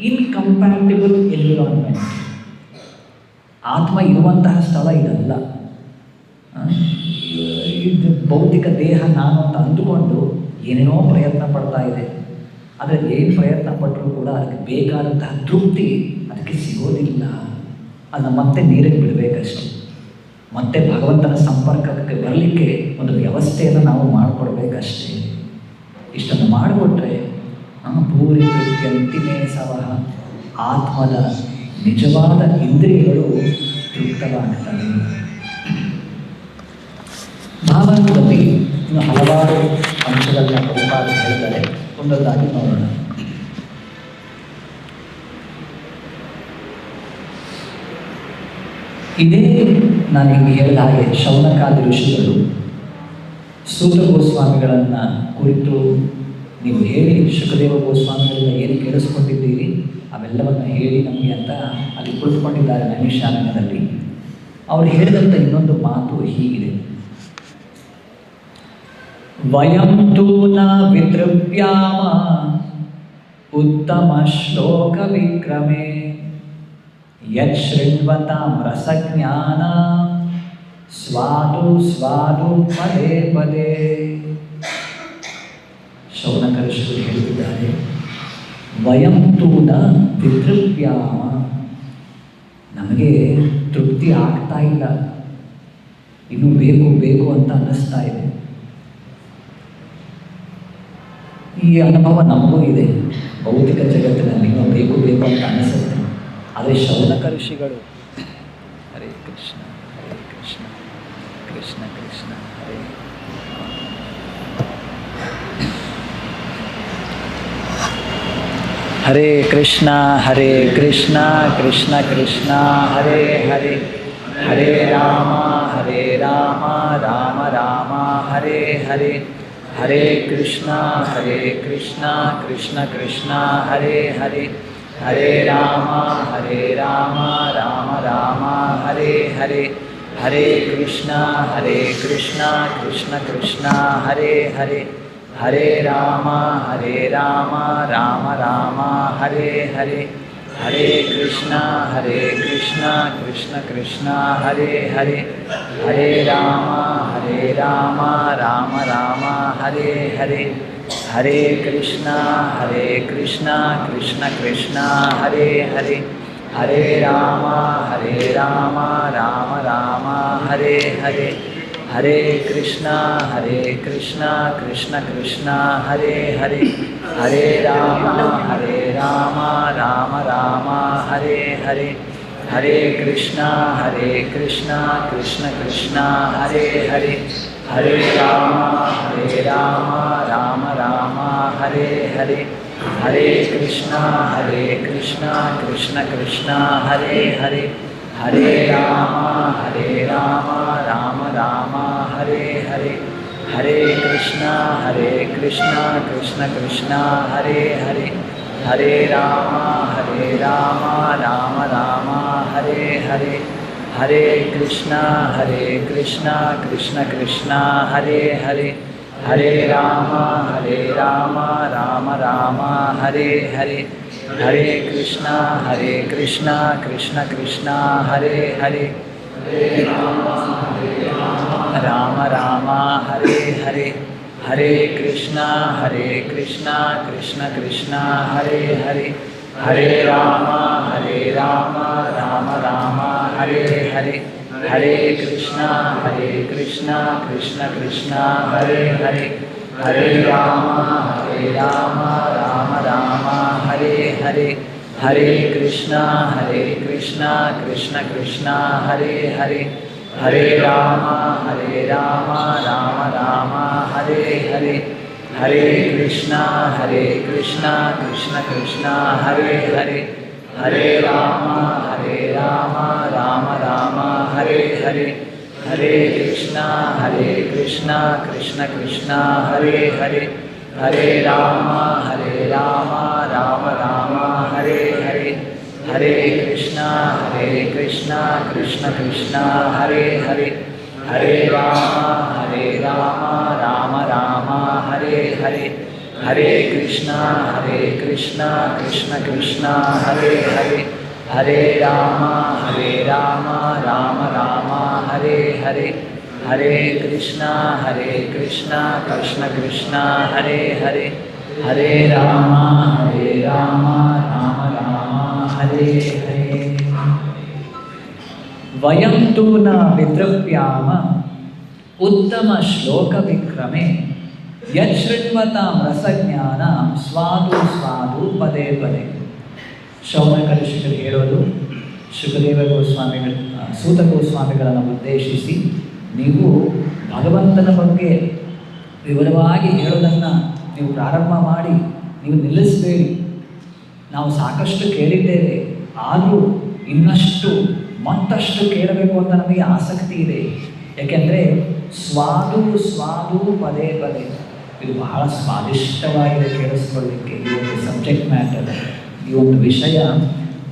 ಇನ್ಕಂಪ್ಯಾಟಿಬಲ್ ಎನ್ವಿರಾನ್ಮೆಂಟ್, ಆತ್ಮ ಇರುವಂತಹ ಸ್ಥಳ ಇದಲ್ಲ. ಇದು ಭೌತಿಕ ದೇಹ ನಾನು ಅಂತ ಅಂದುಕೊಂಡು ಏನೇನೋ ಪ್ರಯತ್ನ ಪಡ್ತಾ ಇದೆ. ಆದರೆ ಏನು ಪ್ರಯತ್ನ ಪಟ್ಟರೂ ಕೂಡ ಅದಕ್ಕೆ ಬೇಕಾದಂತಹ ತೃಪ್ತಿ ಅದಕ್ಕೆ ಸಿಗೋದಿಲ್ಲ. ಅದನ್ನು ಮತ್ತೆ ನೀರಿಗೆ ಬಿಡಬೇಕಷ್ಟೆ. ಮತ್ತೆ ಭಗವಂತನ ಸಂಪರ್ಕಕ್ಕೆ ಬರಲಿಕ್ಕೆ ಒಂದು ವ್ಯವಸ್ಥೆಯನ್ನು ನಾವು ಮಾಡಿಕೊಡ್ಬೇಕಷ್ಟೇ. ಇಷ್ಟನ್ನು ಮಾಡಿಕೊಟ್ರೆ ಭೂರಿ ತೃಪ್ತಿ ಅಂತಿಮೇ ಸವಹ, ಆತ್ಮದ ನಿಜವಾದ ಇಂದ್ರಿಯಗಳು ತೃಪ್ತವಾಗ್ತವೆ. ಭಾವಾರ್ಥದಲ್ಲಿ ಇನ್ನು ಹಲವಾರು ಅಂಶಗಳನ್ನ ಪ್ರಭುಪಾದ ಹೇಳಿದರೆ, ಒಂದೊಂದಾಗಿ ನೋಡೋಣ. ಇದೇ ನಾನು ನಿಮಗೆ ಹೇಳಿದ ಹಾಗೆ ಶೌನಕಾದಿ ಋಷಿಗಳು ಸೂತ ಗೋಸ್ವಾಮಿಗಳನ್ನು ಕುರಿತು ನೀವು ಹೇಳಿ, ಶುಕದೇವ ಗೋಸ್ವಾಮಿಗಳನ್ನ ಏನು ಕೇಳಿಸ್ಕೊಂಡಿದ್ದೀರಿ ಅವೆಲ್ಲವನ್ನು ಹೇಳಿ ನಮಗೆ ಅಂತ ಅಲ್ಲಿ ಕುಳಿತುಕೊಂಡಿದ್ದಾರೆ ನೈಮಿಷಾರಣ್ಯದಲ್ಲಿ. ಅವರು ಹೇಳಿದಂಥ ಇನ್ನೊಂದು ಮಾತು ಹೀಗಿದೆ: ವಯಂ ತೂ ನ ವಿದ್ರವ್ಯಾಮ ಉತ್ತಮ ಶ್ಲೋಕ ವಿಕ್ರಮೇ ಯತ್ ಶೃಣ್ವತಾಂ ರಸಜ್ಞಾನ ಸ್ವಾದು ಸ್ವಾದು ಪದೇ ಪದೇ. ಶೌನಕ ಋಷಿಗಳು ಹೇಳ್ತಿದ್ದಾರೆ, ವಯಂ ತೂ ನ ವಿದ್ರವ್ಯಾಮ, ನಮಗೆ ತೃಪ್ತಿ ಆಗ್ತಾ ಇಲ್ಲ, ಇನ್ನೂ ಬೇಕು ಬೇಕು ಅಂತ ಅನ್ನಿಸ್ತಾ ಇದೆ. ಈ ಅನುಭವ ನಮಗೂ ಇದೆ. ಭೌತಿಕ ಜಗತ್ತಿನಲ್ಲಿ ಇನ್ನೂ ಬೇಕು ಬೇಕು ಅಂತ ಅನಿಸುತ್ತೆ. ಆದರೆ ಶೌನಕ ಋಷಿಗಳು ಹರೇ ಕೃಷ್ಣ ಹರೇ ಕೃಷ್ಣ ಕೃಷ್ಣ ಕೃಷ್ಣ ಹರೇ ಹರೇ ಕೃಷ್ಣ ಹರೇ ಕೃಷ್ಣ ಕೃಷ್ಣ ಕೃಷ್ಣ ಹರೇ ಹರೇ ಹರೇ ರಾಮ ರಾಮ ರಾಮ ಹರೇ ಹರೇ ಹರೇ ಕೃಷ್ಣ ಕೃಷ್ಣ ಕೃಷ್ಣ ಹರೇ ಹರೇ ಹರೇ ರಾಮ ರಾಮ ರಾಮ ಹರೇ ಹರೇ ಹರೇ ಕೃಷ್ಣ ಕೃಷ್ಣ ಕೃಷ್ಣ ಹರೇ ಹರೇ ಹರೇ ರಾಮ ರಾಮ ರಾಮ ಹರೇ ಹರೇ ಹರೇ ಕೃಷ್ಣ ಕೃಷ್ಣ ಕೃಷ್ಣ ಹರೇ ಹರೇ ಹರೇ ರಾಮ ರಾಮ ರಾಮ ಹರೇ ಹರೇ ಹರೇ ಕೃಷ್ಣ ಕೃಷ್ಣ ಕೃಷ್ಣ ಹರೇ ಹರೇ ಹರೇ ರಾಮ ರಾಮ ರಾಮ ಹರೇ ಹರೇ ಹರೇ ಕೃಷ್ಣ ಕೃಷ್ಣ ಕೃಷ್ಣ ಹರೇ ಹರೇ ಹರೇ ರಾಮ ರಾಮ ರಾಮ ಹರೇ ಹರೇ ಹರೇ ಕೃಷ್ಣ ಕೃಷ್ಣ ಕೃಷ್ಣ ಹರೇ ಹರೇ ಹರೇ ರಾಮ ರಾಮ ರಾಮ ಹರೇ ಹರೇ ಹರೇ ಕೃಷ್ಣ ಕೃಷ್ಣ ಕೃಷ್ಣ ಹರೇ ಹರೇ ಹರೇ ರಾಮ ರಾಮ ರಾಮ ಹರೇ ಹರೇ, ಹರೇ ಕೃಷ್ಣ ಕೃಷ್ಣ ಕೃಷ್ಣ ಹರೇ ಹರೇ, ಹರೇ ರಾಮ ರಾಮ ರಾಮ ಹರೇ ಹರೇ, ಹರೇ ಕೃಷ್ಣ ಕೃಷ್ಣ ಕೃಷ್ಣ ಹರೇ ಹರೇ, ಹರೇ ರಾಮ ರಾಮ ರಾಮ ಹರೇ ಹರೇ, ಹರೇ ಕೃಷ್ಣ ಕೃಷ್ಣ ಕೃಷ್ಣ ಹರೇ ಹರೇ, ರಾಮ ರಾಮ ಹರೇ ಹರೇ, ಹರೇ ಕೃಷ್ಣ ಕೃಷ್ಣ ಕೃಷ್ಣ ಹರೇ ಹರೇ, ಹರೇ ರಾಮ ರಾಮ ರಾಮ ಹರೇ ಹರೇ, ಹರೇ ಕೃಷ್ಣ ಕೃಷ್ಣ ಕೃಷ್ಣ ಹರೇ ಹರೇ, ಹರೇ ರಾಮ ರಾಮ ರಾಮ ಹರೇ ಹರೇ, ಹರೇ ಕೃಷ್ಣ ಕೃಷ್ಣ ಕೃಷ್ಣ ಹರೇ ಹರೇ, ಹರೇ ರಾಮ ರಾಮ ರಾಮ ಹರೇ ಹರೇ, ಹರೇ ಕೃಷ್ಣ ಕೃಷ್ಣ ಕೃಷ್ಣ ಹರೇ ಹರೇ, ಹರೇ ರಾಮ ರಾಮ ರಾಮ ಹರೇ ಹರೇ, ಹರೇ ಕೃಷ್ಣ ಕೃಷ್ಣ ಕೃಷ್ಣ ಹರೇ ಹರೇ, ಹರೇ ರಾಮ ರಾಮ ರಾಮ ಹರೇ ಹರೇ, ಹರೇ ಕೃಷ್ಣ ಕೃಷ್ಣ ಕೃಷ್ಣ ಹರೇ ಹರೇ, ಹರೇ ರಾಮ ರಾಮ ರಾಮ ಹರೇ ಹರೇ, ಹರೇ ಕೃಷ್ಣ ಕೃಷ್ಣ ಕೃಷ್ಣ ಹರೇ ಹರೇ, ಹರೇ ರಾಮ ರಾಮ ರಾಮ ಹರೇ ಹರೇ, ಹರೇ ಕೃಷ್ಣ ಕೃಷ್ಣ ಕೃಷ್ಣ ಹರೇ ಹರೇ, ಹರೇ ರಾಮ ರಾಮ ರಾಮ ಹರೇ ಹರೇ. ವಯಂ ತು ನ ವಿದ್ರವ್ಯಾಮ ಉತ್ತಮ ಶ್ಲೋಕ ವಿಕ್ರಮೆ ಯತ್ ಶೃಣ್ವತಾಂ ರಸಜ್ಞಾನ ಸ್ವಾದು ಸ್ವಾದು ಪದೇ ಪದೇ. ಶೌನಕಋಷಿಗಳು ಹೇಳೋದು, ಶುಕದೇವ ಗೋಸ್ವಾಮಿಗಳು ಸೂತ ಗೋಸ್ವಾಮಿಗಳನ್ನು ಉದ್ದೇಶಿಸಿ, ನೀವು ಭಗವಂತನ ಬಗ್ಗೆ ವಿವರವಾಗಿ ಹೇಳೋದನ್ನು ನೀವು ಪ್ರಾರಂಭ ಮಾಡಿ ನೀವು ನಿಲ್ಲಿಸಬೇಡಿ. ನಾವು ಸಾಕಷ್ಟು ಕೇಳಿದ್ದೇವೆ, ಆದರೂ ಇನ್ನಷ್ಟು ಮತ್ತಷ್ಟು ಕೇಳಬೇಕು ಅಂತ ನಮಗೆ ಆಸಕ್ತಿ ಇದೆ. ಯಾಕೆಂದರೆ ಸ್ವಾದು ಸ್ವಾದು ಪದೇ ಪದೇ ಇದು ಬಹಳ ಸ್ವಾದಿಷ್ಟವಾಗಿದೆ ಕೇಳಿಸ್ಕೊಳ್ಳಿಕ್ಕೆ. ಈ ಒಂದು ಸಬ್ಜೆಕ್ಟ್ ಮ್ಯಾಟರ್, ಈ ಒಂದು ವಿಷಯ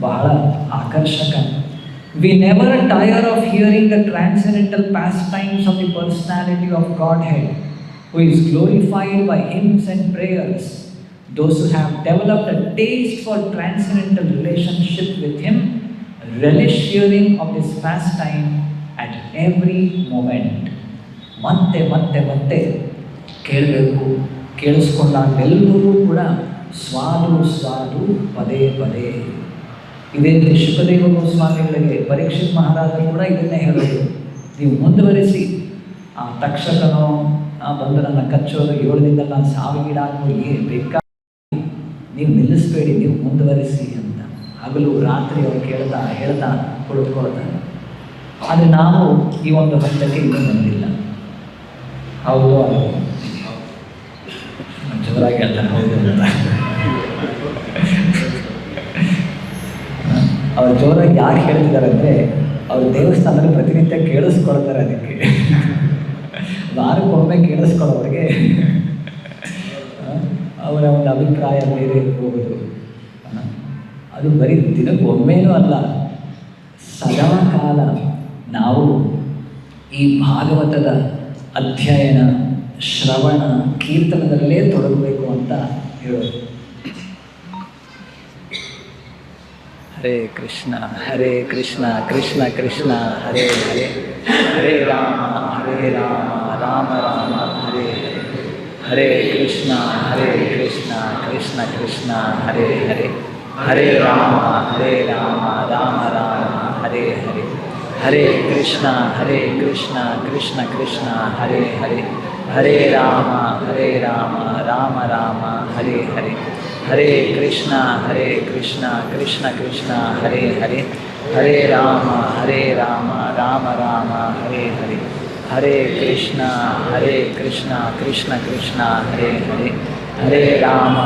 ಬಹಳ ಆಕರ್ಷಕ. We never tire of hearing the transcendental pastimes of the personality of Godhead, who is glorified by hymns and prayers. Those who have developed a taste for transcendental relationship with Him relish hearing of this pastime at every moment. ಮತ್ತೆ ಮತ್ತೆ ಮತ್ತೆ ಕೇಳಬೇಕು. ಕೇಳಿಸ್ಕೊಂಡಾಗೆಲ್ಲರೂ ಕೂಡ ಸ್ವಾದು ಸ್ವಾದು ಪದೇ ಪದೇ. ಇದೇ ಶುಕದೇವ ಗೋಸ್ವಾಮಿಗಳಿಗೆ ಪರೀಕ್ಷಿತ್ ಮಹಾರಾಜರು ಕೂಡ ಇದನ್ನೇ ಹೇಳೋದು, ನೀವು ಮುಂದುವರಿಸಿ. ಆ ತಕ್ಷಕನೋ ಬಂದು ನನ್ನ ಕಚ್ಚೋದು 7 ದಿನದಲ್ಲಿ ನಾನು ಸಾವಿಗೀಡಾಗೋ ಬೇಕಾ, ನೀವು ನಿಲ್ಲಿಸಬೇಡಿ, ನೀವು ಮುಂದುವರಿಸಿ ಅಂತ ಹಗಲು ರಾತ್ರಿ ಅವರು ಹೇಳ್ತಾ ಕುಳಿತುಕೊಳ್ತಾರೆ. ಆದರೆ ನಾವು ಈ ಒಂದು ಹಂತಕ್ಕೆ ಇನ್ನೂ ಬಂದಿಲ್ಲ. ಹೌದು, ಅದು ಜೋರಾಗಿ ಹೇಳ್ತಾನೆ ಹೌದು ಅಂತ. ಅವ್ರು ಜೋರಾಗಿ ಯಾಕೆ ಹೇಳ್ತಿದ್ದಾರೆ ಅಂದರೆ, ಅವರು ದೇವಸ್ಥಾನದಲ್ಲಿ ಪ್ರತಿನಿತ್ಯ ಕೇಳಿಸ್ಕೊಳ್ತಾರೆ. ಅದಕ್ಕೆ ವಾರಕ್ಕೊಮ್ಮೆ ಕೇಳಿಸ್ಕೊಳ್ಳೋರಿಗೆ ಅವರ ಒಂದು ಅಭಿಪ್ರಾಯ ಬೇರೆ ಇರಬಹುದು. ಅದು ಬರೀ ದಿನಕ್ಕೊಮ್ಮೆನೂ ಅಲ್ಲ, ಸದಾ ಕಾಲ ನಾವು ಈ ಭಾಗವತದ ಅಧ್ಯಯನ, ಶ್ರವಣ, ಕೀರ್ತನದಲ್ಲೇ ತೊಡಗಬೇಕು ಅಂತ ಹೇಳೋದು. ಹರೇ ಕೃಷ್ಣ ಕೃಷ್ಣ ಕೃಷ್ಣ ಹರೇ ಹರೇ, ಹರೇ ರಾಮ ರಾಮ ರಾಮ ಹರೇ ಹರೇ, ಹರೇ ಕೃಷ್ಣ ಕೃಷ್ಣ ಕೃಷ್ಣ ಹರೇ ಹರೇ, ಹರೇ ರಾಮ ರಾಮ ರಾಮ ಹರೇ ಹರೇ, ಹರೇ ಕೃಷ್ಣ ಕೃಷ್ಣ ಕೃಷ್ಣ ಹರೇ ಹರೇ, ಹರೇ ರಾಮ ರಾಮ ರಾಮ ಹರೇ ಹರೇ, ಹರೇ ಕೃಷ್ಣ ಕೃಷ್ಣ ಕೃಷ್ಣ ಹರೇ ಹರೇ, ಹರೇ ರಾಮ ರಾಮ ರಾಮ ಹರೇ ಹರೇ, ಹರೇ ಕೃಷ್ಣ ಕೃಷ್ಣ ಕೃಷ್ಣ ಹರೇ ಹರೇ, ಹರೇ ರಾಮ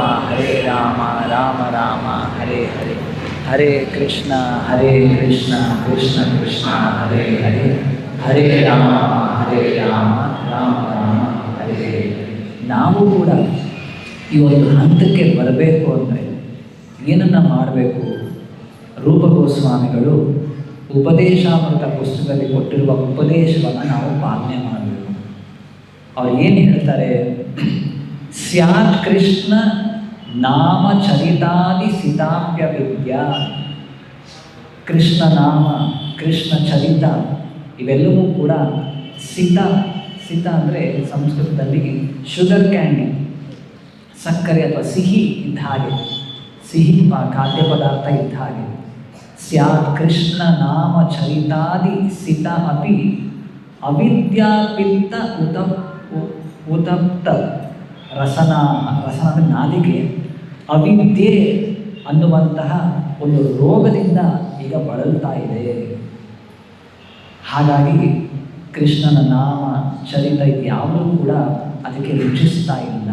ರಾಮ ರಾಮ ಹರೇ ಹರೇ, ಹರೇ ಕೃಷ್ಣ ಕೃಷ್ಣ ಕೃಷ್ಣ ಹರೇ ಹರೇ ಹರೇ ರಾಮ ರಾಮ ರಾಮ ಹರೇ ಹರೇ. ನಾವು ಕೂಡ ಈ ಒಂದು ಹಂತಕ್ಕೆ ಬರಬೇಕು ಅಂದರೆ ಏನನ್ನು ಮಾಡಬೇಕು? ರೂಪ ಗೋಸ್ವಾಮಿಗಳು ಉಪದೇಶಾಮೃತ ಪುಸ್ತಕದಲ್ಲಿ ಕೊಟ್ಟಿರುವ ಉಪದೇಶವನ್ನು ನಾವು ಪಾಲನೆ ಮಾಡಬೇಕು. ಅವ್ರು ಏನು ಹೇಳ್ತಾರೆ? ಸ್ಯಾತ್ ಕೃಷ್ಣ ನಾಮ ಚರಿತಾದಿ ಸಿತಾಪ್ಯ ವಿದ್ಯಾ. ಕೃಷ್ಣ ನಾಮ, ಕೃಷ್ಣ ಚರಿತ ಇವೆಲ್ಲವೂ ಕೂಡ ಸಿತ ಅಂದರೆ ಸಂಸ್ಕೃತದಲ್ಲಿ ಶುಗರ್ ಕ್ಯಾಂಡಿ, ಸಕ್ಕರೆ ಅಥವಾ ಸಿಹಿ ಇದ್ದ ಹಾಗೆ, ಸಿಹಿ ಖಾದ್ಯ ಪದಾರ್ಥ ಇದ್ದ ಹಾಗೆ. ಸ್ಯಾತ್ ಕೃಷ್ಣ ನಾಮ ಚರಿತಾದಿ ಸಿತ ಅಪಿ ಅವಿದ್ಯಾಪಿತ್ತ ಉತಪ್ತ ರಸನ ಅಂದರೆ ನಾಲಿಗೆ ಅವಿದ್ಯೆ ಅನ್ನುವಂತಹ ಒಂದು ರೋಗದಿಂದ ಈಗ ಬಳಲ್ತಾ ಇದೆ. ಹಾಗಾಗಿ ಕೃಷ್ಣನ ನಾಮ ಚರಿತ ಇದ್ಯಾವುದೂ ಕೂಡ ಅದಕ್ಕೆ ರುಚಿಸ್ತಾ ಇಲ್ಲ.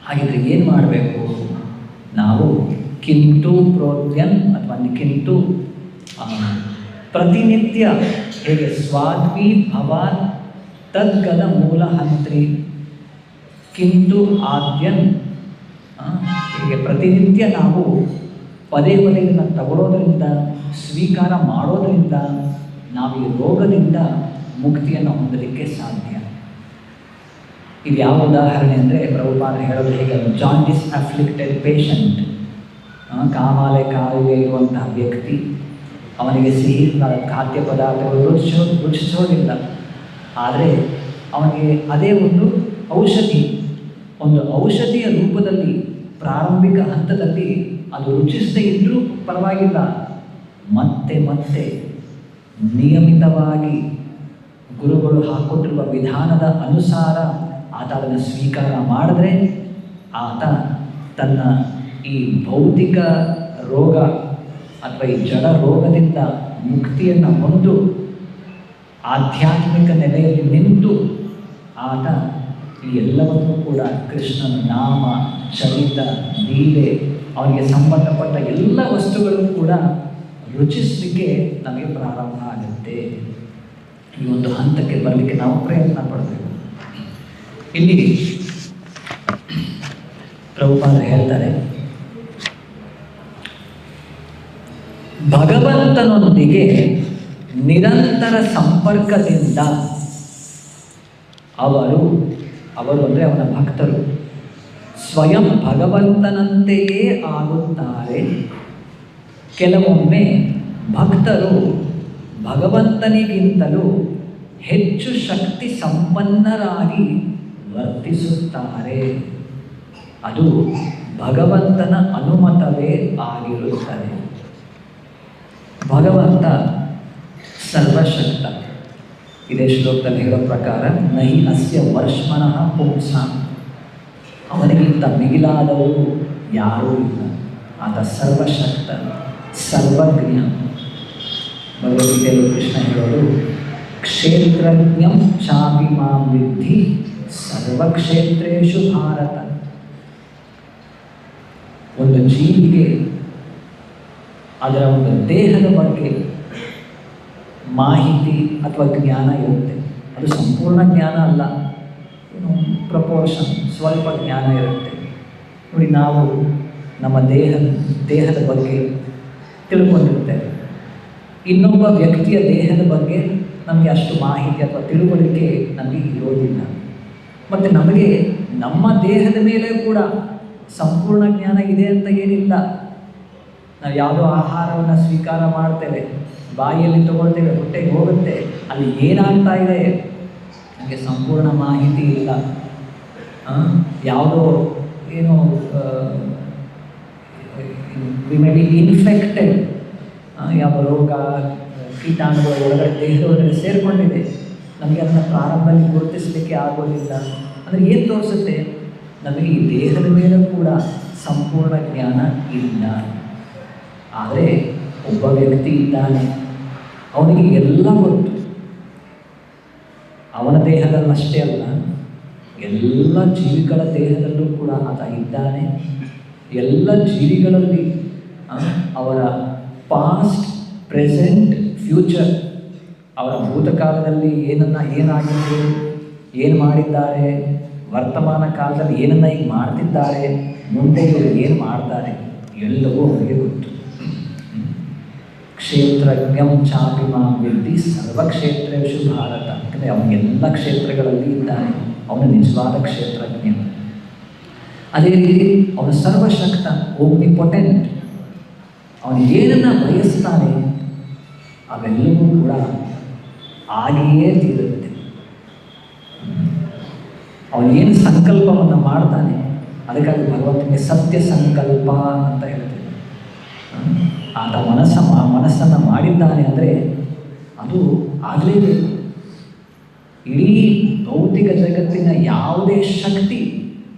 ಹಾಗಿದ್ರೆ ಏನು ಮಾಡಬೇಕು? ನಾವು ಕಿಂತು ಪ್ರೋದ್ಯನ್ ಅಥವಾ ಕಿಂತು ಪ್ರತಿನಿತ್ಯ ಹೇಗೆ ಸ್ವಾದ್ವಿ ಭವಾನ್ ತದ್ಗದ ಮೂಲ ಹಂತ್ರಿ ಕಿಂತು ಆದ್ಯನ್, ಹೀಗೆ ಪ್ರತಿನಿತ್ಯ ನಾವು ಪದೇ ಪದೇ ಇದನ್ನು ತಗೊಳ್ಳೋದ್ರಿಂದ, ಸ್ವೀಕಾರ ಮಾಡೋದರಿಂದ ನಾವು ಈ ರೋಗದಿಂದ ಮುಕ್ತಿಯನ್ನು ಹೊಂದಲಿಕ್ಕೆ ಸಾಧ್ಯ. ಇದು ಯಾವ ಉದಾಹರಣೆ ಅಂದರೆ, ಪ್ರಭುಪಾದ ಹೇಳೋದು ಹೇಗೆ, ಜಾಂಡಿಸ್ ಅಫ್ಲಿಕ್ಟೆಡ್ ಪೇಷಂಟ್, ಕಾಮಾಲೆ ಕಾಯಿಲೆ ಇರುವಂತಹ ವ್ಯಕ್ತಿ, ಅವನಿಗೆ ಸಿಹಿ ಖಾದ್ಯ ಪದಾರ್ಥಗಳು ರುಚಿಸೋದಿಲ್ಲ. ಆದರೆ ಅವನಿಗೆ ಅದೇ ಒಂದು ಔಷಧಿಯ ರೂಪದಲ್ಲಿ ಪ್ರಾರಂಭಿಕ ಹಂತದಲ್ಲಿ ಅದು ರುಚಿಸದೇ ಇದ್ದರೂ ಪರವಾಗಿಲ್ಲ, ಮತ್ತೆ ಮತ್ತೆ ನಿಯಮಿತವಾಗಿ ಗುರುಗಳು ಹಾಕ್ಕೊಟ್ಟಿರುವ ವಿಧಾನದ ಅನುಸಾರ ಆತ ಅದನ್ನು ಸ್ವೀಕಾರ ಮಾಡಿದ್ರೆ ಆತ ತನ್ನ ಈ ಭೌತಿಕ ರೋಗ ಅಥವಾ ಈ ಜಡ ರೋಗದಿಂದ ಮುಕ್ತಿಯನ್ನು ಹೊಂದು ಆಧ್ಯಾತ್ಮಿಕ ನೆಲೆಯಲ್ಲಿ ನಿಂತು ಆತ ಈ ಎಲ್ಲವನ್ನೂ ಕೂಡ ಕೃಷ್ಣನ ನಾಮ ಚರಿತ ಲೀಲೆ ಅವನಿಗೆ ಸಂಬಂಧಪಟ್ಟ ಎಲ್ಲ ವಸ್ತುಗಳು ಕೂಡ ರುಚಿಸಲಿಕ್ಕೆ ನಮಗೆ ಪ್ರಾರಂಭ ಆಗುತ್ತೆ. ಈ ಒಂದು ಹಂತಕ್ಕೆ ಬರಲಿಕ್ಕೆ ನಾವು ಪ್ರಯತ್ನ ಪಡಬೇಕು. ಇಲ್ಲಿ ಪ್ರಭುಪಾದ ಹೇಳ್ತಾರೆ, ಭಗವಂತನೊಂದಿಗೆ ನಿರಂತರ ಸಂಪರ್ಕದಿಂದ ಅವರು ಅಂದರೆ ಅವನ ಭಕ್ತರು ಸ್ವಯಂ ಭಗವಂತನಂತೆಯೇ ಆಗುತ್ತಾರೆ. ಕೆಲವೊಮ್ಮೆ ಭಕ್ತರು ಭಗವಂತನಿಗಿಂತಲೂ ಹೆಚ್ಚು ಶಕ್ತಿ ಸಂಪನ್ನರಾಗಿ ವರ್ತಿಸುತ್ತಾರೆ. ಅದು ಭಗವಂತನ ಅನುಮತವೇ ಆಗಿರುತ್ತದೆ. ಭಗವಂತ ಸರ್ವಶಕ್ತ. ಇದೇ ಶ್ಲೋಕದಲ್ಲಿ ಹೇಳೋ ಪ್ರಕಾರ ನಹಿ ಅಸ್ಯ ವರ್ಷಮನಃ ಪುಂಸಾಂ, ಅವನಿಗಿಂತ ಮಿಗಿಲಾದವರು ಯಾರೂ ಇಲ್ಲ. ಆತ ಸರ್ವಶಕ್ತ, ಸರ್ವಜ್ಞ. ಭಗವದ್ಗೀತೆಯಲ್ಲಿ ಕೃಷ್ಣ ಹೇಳೋದು, ಕ್ಷೇತ್ರಜ್ಞಂ ಚಾಪಿ ಮಾಂ ವಿದ್ಧಿ ಸರ್ವಕ್ಷೇತ್ರೇಷು ಭಾರತ. ಒಂದು ಜೀವಿಗೆ ಅದರ ಒಂದು ದೇಹದ ಬಗ್ಗೆ ಮಾಹಿತಿ ಅಥವಾ ಜ್ಞಾನ ಇರುತ್ತೆ. ಅದು ಸಂಪೂರ್ಣ ಜ್ಞಾನ ಅಲ್ಲ, ಪ್ರಪೋರ್ಷನ್, ಸ್ವಲ್ಪ ಜ್ಞಾನ ಇರುತ್ತೆ. ನೋಡಿ, ನಾವು ನಮ್ಮ ದೇಹದ ಬಗ್ಗೆ ತಿಳ್ಕೊಂಡಿರ್ತೇವೆ. ಇನ್ನೊಬ್ಬ ವ್ಯಕ್ತಿಯ ದೇಹದ ಬಗ್ಗೆ ನಮಗೆ ಅಷ್ಟು ಮಾಹಿತಿ ಅಥವಾ ತಿಳುವಳಿಕೆ ನಮಗೆ ಇರೋದಿಲ್ಲ. ಮತ್ತು ನಮಗೆ ನಮ್ಮ ದೇಹದ ಮೇಲೆ ಕೂಡ ಸಂಪೂರ್ಣ ಜ್ಞಾನ ಇದೆ ಅಂತ ಏನಿಲ್ಲ. ನಾವು ಯಾವುದೋ ಆಹಾರವನ್ನು ಸ್ವೀಕಾರ ಮಾಡ್ತೇವೆ, ಬಾಯಿಯಲ್ಲಿ ತಗೊಳ್ತೇವೆ, ಹೊಟ್ಟೆಗೆ ಹೋಗುತ್ತೆ, ಅಲ್ಲಿ ಏನಾಗ್ತಾ ಇದೆ ನಮಗೆ ಸಂಪೂರ್ಣ ಮಾಹಿತಿ ಇಲ್ಲ. ಯಾವುದೋ ಏನೋ ಮೇ ಬಿ ಇನ್ಫೆಕ್ಟೆಡ್, ಯಾವ ರೋಗ ಕೀಟಾಣುಗಳ ಒಳಗಡೆ ದೇಹದ ಒಳಗಡೆ ಸೇರಿಕೊಂಡಿದೆ, ನಮಗೆ ಅದನ್ನು ಪ್ರಾರಂಭದಲ್ಲಿ ಗುರುತಿಸಲಿಕ್ಕೆ ಆಗೋದಿಲ್ಲ. ಅಂದರೆ ಏನು ತೋರಿಸುತ್ತೆ? ನಮಗೆ ಈ ದೇಹದ ಮೇಲೆ ಕೂಡ ಸಂಪೂರ್ಣ ಜ್ಞಾನ ಇಲ್ಲ. ಆದರೆ ಒಬ್ಬ ವ್ಯಕ್ತಿ ಇದ್ದಾನೆ, ಅವನಿಗೆ ಎಲ್ಲ ಗೊತ್ತು. ಅವನ ದೇಹದಲ್ಲಷ್ಟೇ ಅಲ್ಲ, ಎಲ್ಲ ಜೀವಿಗಳ ದೇಹದಲ್ಲೂ ಕೂಡ ಆತ ಇದ್ದಾನೆ. ಎಲ್ಲ ಜೀವಿಗಳಲ್ಲಿ ಅವರ ಪಾಸ್ಟ್, ಪ್ರೆಸೆಂಟ್, ಫ್ಯೂಚರ್, ಅವರ ಭೂತಕಾಲದಲ್ಲಿ ಏನಾಗಿತ್ತು, ಏನು ಮಾಡಿದ್ದಾರೆ, ವರ್ತಮಾನ ಕಾಲದಲ್ಲಿ ಏನನ್ನ ಈಗ ಮಾಡ್ತಿದ್ದಾರೆ, ಮುಂದೆ ಇವರು ಏನು ಮಾಡ್ತಾರೆ, ಎಲ್ಲವೂ ಅವರಿಗೆ ಗೊತ್ತು. ಕ್ಷೇತ್ರಜ್ಞಂ ಚಾಪಿ ಮಾಂ ವಿದ್ಧಿ ಸರ್ವಕ್ಷೇತ್ರೇಷು ಭಾರತ. ಅಂದರೆ ಅವನಿಗೆಲ್ಲ ಕ್ಷೇತ್ರಗಳಲ್ಲಿ ಇದ್ದಾನೆ, ಅವನು ನಿಜವಾದ ಕ್ಷೇತ್ರಜ್ಞ. ಅದೇ ರೀತಿ ಅವನು ಸರ್ವಶಕ್ತ, ಓಮ್ನಿಪೊಟೆಂಟ್. ಅವನು ಏನನ್ನ ಬಯಸ್ತಾನೆ ಅವೆಲ್ಲವೂ ಕೂಡ ಆಗಿಯೇ ತೀರುತ್ತೆ. ಅವನು ಏನು ಸಂಕಲ್ಪವನ್ನು ಮಾಡ್ತಾನೆ, ಅದಕ್ಕಾಗಿ ಭಗವಂತನಿಗೆ ಸತ್ಯ ಸಂಕಲ್ಪ ಅಂತ ಹೇಳ್ತೇವೆ. ಆತ ಮನಸ್ಸನ್ನು ಮಾಡಿದ್ದಾನೆ ಅಂದರೆ ಅದು ಆಗಲೇಬೇಕು. ಇಡೀ ಭೌತಿಕ ಜಗತ್ತಿನ ಯಾವುದೇ ಶಕ್ತಿ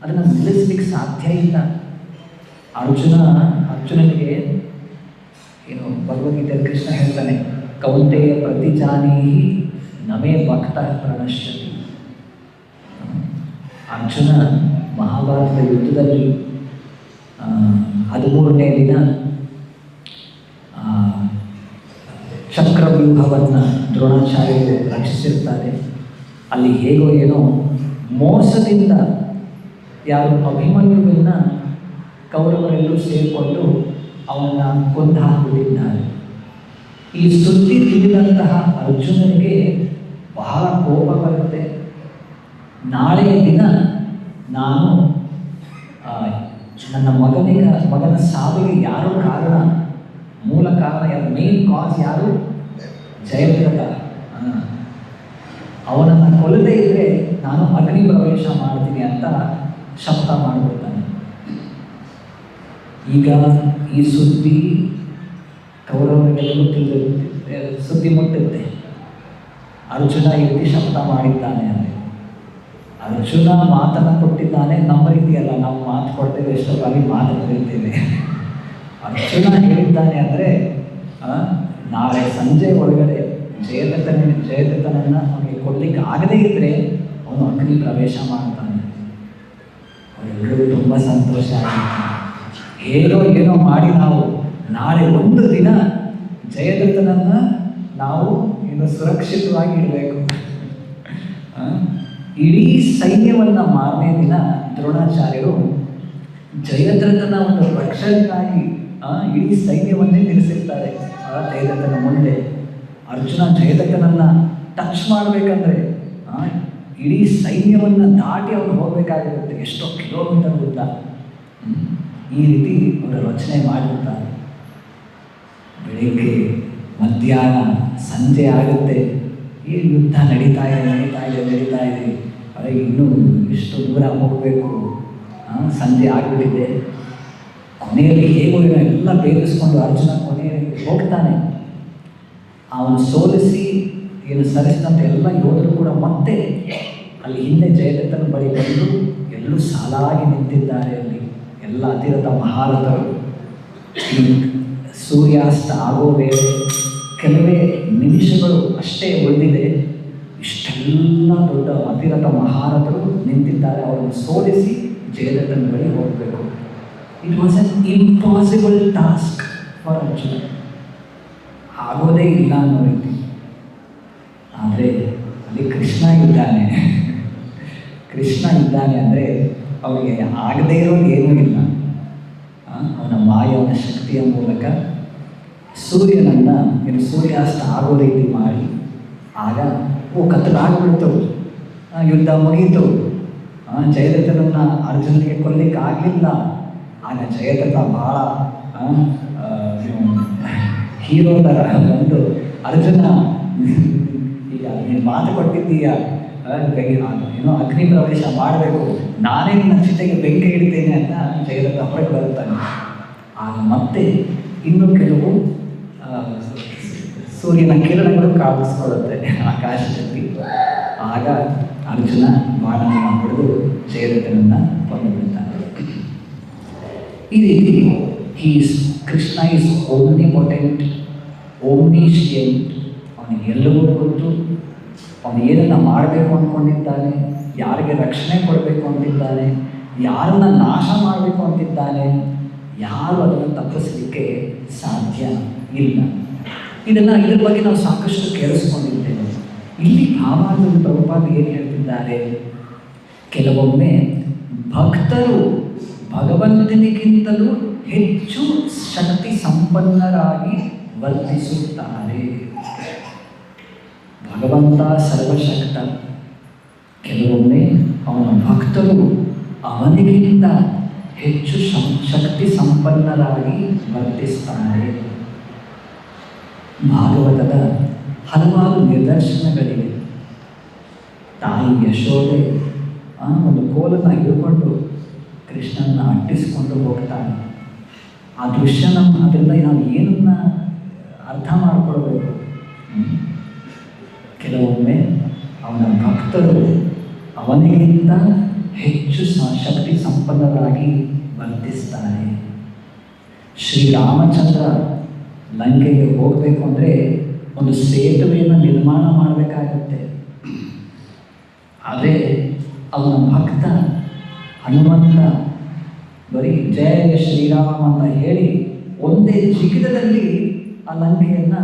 ಅದನ್ನು ನಿಲ್ಲಿಸ್ಲಿಕ್ಕೆ ಸಾಧ್ಯ ಇಲ್ಲ. ಅರ್ಜುನನಿಗೆ ಏನು ಭಗವದ್ಗೀತೆ ಕೃಷ್ಣ ಹೇಳ್ತಾನೆ, ಕೌಂತೆಯ ಪ್ರತಿಜಾನೀಹಿ ನಮೇ ಭಕ್ತ ಪ್ರಣಶ್ಯತಿ. ಅರ್ಜುನ ಮಹಾಭಾರತದ ಯುದ್ಧದಲ್ಲಿ 13ನೇ ದಿನ ಚಕ್ರವ್ಯೂಹವನ್ನು ದ್ರೋಣಾಚಾರ್ಯರು ರಕ್ಷಿಸಿರ್ತಾರೆ. ಅಲ್ಲಿ ಹೇಗೋ ಏನೋ ಮೋಸದಿಂದ ಯಾರು ಅಭಿಮನ್ಯುವನ್ನು ಕೌರವರೆಲ್ಲರೂ ಸೇರಿಕೊಂಡು ಅವನನ್ನು ಕೊಂದು ಹಾಕಿಬಿಟ್ಟಿದ್ದಾರೆ. ಈ ಸುದ್ದಿ ತಿಳಿದಂತಹ ಅರ್ಜುನನಿಗೆ ಬಹಳ ಕೋಪ ಬರುತ್ತೆ. ನಾಳೆಯ ದಿನ ನಾನು ನನ್ನ ಮಗನ ಸಾವಿಗೆ ಯಾರು ಕಾರಣ, ಮೂಲ ಕಾರಣ ಯಾರು, ಮೇನ್ ಕಾಸ್ ಯಾರು, ಜಯದ್ರಥ. ಅವನನ್ನು ಕೊಲ್ಲದೇ ಇದ್ದರೆ ನಾನು ಅಗ್ನಿ ಪ್ರವೇಶ ಮಾಡ್ತೀನಿ ಅಂತ ಶಪಥ ಮಾಡಿಬಿಡ್ತಾನೆ. ಈಗ ಈ ಸುದ್ದಿ ಕೌರವರಿಗೆಲ್ಲರೂ ತಿಳಿದಿರುತ್ತೆ, ಸುದ್ದಿ ಮುಟ್ಟುತ್ತೆ. ಅರ್ಜುನ ಈ ರೀತಿ ಶಪಥ ಮಾಡಿದ್ದಾನೆ ಅಂದರೆ ಅರ್ಜುನ ಮಾತನ್ನು ಕೊಟ್ಟಿದ್ದಾನೆ. ನಮ್ಮ ರೀತಿಯಲ್ಲ, ನಾವು ಮಾತು ಕೊಡ್ತೇವೆ, ಎಷ್ಟೋ ಬಾರಿ ಮಾತು ಕರೀತೇವೆ. ಅರ್ಜುನ ಹೇಳಿದ್ದಾನೆ ಅಂದರೆ ನಾಳೆ ಸಂಜೆ ಒಳಗಡೆ ಜಯದ್ರಥನನ್ನು ಅವನಿಗೆ ಕೊಡ್ಲಿಕ್ಕೆ ಆಗದೇ ಇದ್ದರೆ ಅವನು ಅಗ್ನಿ ಪ್ರವೇಶ ಮಾಡ್ತಾನೆ. ಅವರೆಲ್ಲರಿಗೂ ತುಂಬ ಸಂತೋಷ ಆಗುತ್ತೆ. ಏನೋ ಮಾಡಿ ನಾವು ನಾಳೆ ಒಂದು ದಿನ ಜಯದ್ರಥನನ್ನು ನಾವು ಇನ್ನು ಸುರಕ್ಷಿತವಾಗಿ ಇಡಬೇಕು. ಇಡೀ ಸೈನ್ಯವನ್ನು ಮಾರನೇ ದಿನ ದ್ರೋಣಾಚಾರ್ಯರು ಜಯದ್ರಥನ ಒಂದು ರಕ್ಷಣೆಗಾಗಿ ಇಡೀ ಸೈನ್ಯವನ್ನೇ ನಿಲ್ಲಿಸಿರ್ತಾರೆ. ಜಯದ್ರಥನ ಮುಂದೆ ಅರ್ಜುನ ಜಯದ್ರಥನನ್ನು ಟಚ್ ಮಾಡಬೇಕಂದ್ರೆ ಇಡೀ ಸೈನ್ಯವನ್ನು ದಾಟಿ ಅವನು ಹೋಗಬೇಕಾಗಿರುತ್ತೆ, ಎಷ್ಟೋ ಕಿಲೋಮೀಟರ್ ಉದ್ದ. ಈ ರೀತಿ ಅವರು ರಚನೆ ಮಾಡಿರ್ತಾರೆ. ಬೆಳಿಗ್ಗೆ, ಮಧ್ಯಾಹ್ನ, ಸಂಜೆ ಆಗುತ್ತೆ, ಈ ಯುದ್ಧ ನಡೀತಾ ಇದೆ. ಅದೇ ಇನ್ನೂ ಎಷ್ಟು ದೂರ ಹೋಗಬೇಕು, ಸಂಜೆ ಆಗಿಬಿಟ್ಟಿದೆ. ಕೊನೆಯಲ್ಲಿ ಹೇಗೋ ಎಲ್ಲ ಬೇರಿಸ್ಕೊಂಡು ಅರ್ಜುನ ಕೊನೆಯಲ್ಲಿ ಹೋಗ್ತಾನೆ. ಅವನು ಸೋಲಿಸಿ ಸರಿಸಿದಂಥ ಎಲ್ಲ ಯೋಧರು ಕೂಡ ಮತ್ತೆ ಅಲ್ಲಿ ಹಿಂದೆ ಜಯದ್ರಥನ ಬಳಿ ಬಂದು ಎಲ್ಲರೂ ಸಾಲಾಗಿ ನಿಂತಿದ್ದಾರೆ. ಅಲ್ಲಿ ಎಲ್ಲ ಅತಿರಥ ಮಹಾರಥರು. ಸೂರ್ಯಾಸ್ತ ಆಗೋ ವೇಳೆ ಕೆಲವೇ ನಿಮಿಷಗಳು ಅಷ್ಟೇ ಉಳಿದಿದೆ. ಇಷ್ಟೆಲ್ಲ ದೊಡ್ಡ ಅತಿರಥ ಮಹಾರಥರು ನಿಂತಿದ್ದಾರೆ. ಅವರನ್ನು ಸೋಲಿಸಿ ಜಯದ್ರಥನ ಬಳಿ ಹೋಗಬೇಕು. It was an impossible task for Arjuna. ಆಗೋದೇ ಇಲ್ಲ ಅನ್ನೋ ರೀತಿ. ಆದರೆ ಅಲ್ಲಿ ಕೃಷ್ಣ ಇದ್ದಾನೆ ಅಂದರೆ ಅವನಿಗೆ ಆಗದೇ ಇರೋದು ಏನೂ ಇಲ್ಲ. ಅವನ ಮಾಯವ ಶಕ್ತಿಯ ಮೂಲಕ ಸೂರ್ಯನನ್ನು ಸೂರ್ಯಾಸ್ತ ಆಗೋ ರೀತಿ ಮಾಡಿ ಆಗ ಕತ್ತಲಾಗ್ಬಿಡ್ತು, ಯುದ್ಧ ಮುಗೀತು. ಜಯದ್ರಥನನ್ನು ಅರ್ಜುನಿಗೆ ಕೊಲ್ಲಿಕ್ಕೆ ಆಗಲಿಲ್ಲ. ಆಗ ಜಯದ್ರಥ ಭಾಳ ಹೀರೋ ಥರ ಬಂದು, ಅರ್ಜುನ ಈಗ ನೀನು ಮಾತು ಕೊಟ್ಟಿದ್ದೀಯ, ಅಗ್ನಿ ಪ್ರವೇಶ ಮಾಡಬೇಕು, ನಾನೇ ನನ್ನ ಚಿತೆಗೆ ಬೆಂಕಿ ಇಡ್ತೇನೆ ಅಂತ ಜಯದ್ರಥ ಹೊರಗೆ ಬರುತ್ತಾನೆ. ಆಗ ಮತ್ತೆ ಇನ್ನೂ ಕೆಲವು ಸೂರ್ಯನ ಕಿರಣಗಳು ಕಾಣಿಸ್ಕೊಳ್ಳುತ್ತೆ ಆಕಾಶದಲ್ಲಿ. ಆಗ ಅರ್ಜುನ ಬಾಣವನ್ನು ಹೊಡೆದು ಜಯದ್ರಥನನ್ನು ಕೊಂದುಬಿಡ್ತಾನೆ. ಈ ರೀತಿ ಕೃಷ್ಣ ಈಸ್ ಓಮ್ನಿಪೊಟೆಂಟ್, ಓಮ್ನಿಶಿಯಂಟ್. ಅವನಿಗೆ ಎಲ್ಲವೂ ಗೊತ್ತು. ಅವನು ಏನನ್ನು ಮಾಡಬೇಕು ಅಂದ್ಕೊಂಡಿದ್ದಾನೆ, ಯಾರಿಗೆ ರಕ್ಷಣೆ ಕೊಡಬೇಕು ಅಂತಿದ್ದಾನೆ, ಯಾರನ್ನು ನಾಶ ಮಾಡಬೇಕು ಅಂತಿದ್ದಾನೆ, ಯಾರು ಅದನ್ನು ತಪ್ಪಿಸಲಿಕ್ಕೆ ಸಾಧ್ಯ ಇಲ್ಲ. ಇದ್ರ ಬಗ್ಗೆ ನಾವು ಸಾಕಷ್ಟು ಕೇಳಿಸ್ಕೊಂಡಿದ್ದೇವೆ. ಇಲ್ಲಿ ಭಾವಾನಂದ ಪ್ರಭುಪಾದ ಏನು ಹೇಳ್ತಿದ್ದಾರೆ, ಕೆಲವೊಮ್ಮೆ ಭಕ್ತರು ಭಗವಂತನಿಗಿಂತಲೂ ಹೆಚ್ಚು ಶಕ್ತಿ ಸಂಪನ್ನರಾಗಿ ವರ್ತಿಸುತ್ತಾರೆ. ಭಗವಂತ ಸರ್ವಶಕ್ತ, ಕೆಲವೊಮ್ಮೆ ಅವನ ಭಕ್ತರು ಅವನಿಗಿಂತ ಹೆಚ್ಚು ಶಕ್ತಿ ಸಂಪನ್ನರಾಗಿ ವರ್ತಿಸ್ತಾರೆ. ಭಾಗವತದ ಹಲವಾರು ನಿದರ್ಶನಗಳಿವೆ. ತಾಯಿ ಯಶೋದೆ ಒಂದು ಕೋಲನ್ನು ಹಿಡ್ಕೊಂಡು ಕೃಷ್ಣನ ಅಟ್ಟಿಸ್ಕೊಂಡು ಹೋಗ್ತಾನೆ. ಆ ದೃಶ್ಯ ಅದರಿಂದ ನಾವು ಏನನ್ನ ಅರ್ಥ ಮಾಡಿಕೊಳ್ಬೇಕು. ಕೆಲವೊಮ್ಮೆ ಅವನ ಭಕ್ತರು ಅವನಿಗಿಂತ ಹೆಚ್ಚು ಶಕ್ತಿ ಸಂಪನ್ನರಾಗಿ ವರ್ತಿಸ್ತಾರೆ. ಶ್ರೀರಾಮಚಂದ್ರ ಲಂಕೆಗೆ ಹೋಗಬೇಕು ಅಂದರೆ ಒಂದು ಸೇತುವೆಯನ್ನು ನಿರ್ಮಾಣ ಮಾಡಬೇಕಾಗುತ್ತೆ. ಆದರೆ ಅವನ ಭಕ್ತ ಹನುಮಂತ ಬರೀ ಜಯ ಶ್ರೀರಾಮ ಅಂತ ಹೇಳಿ ಒಂದೇ ಜಿಗಿತದಲ್ಲಿ ಆ ಲಂಕೆಯನ್ನು,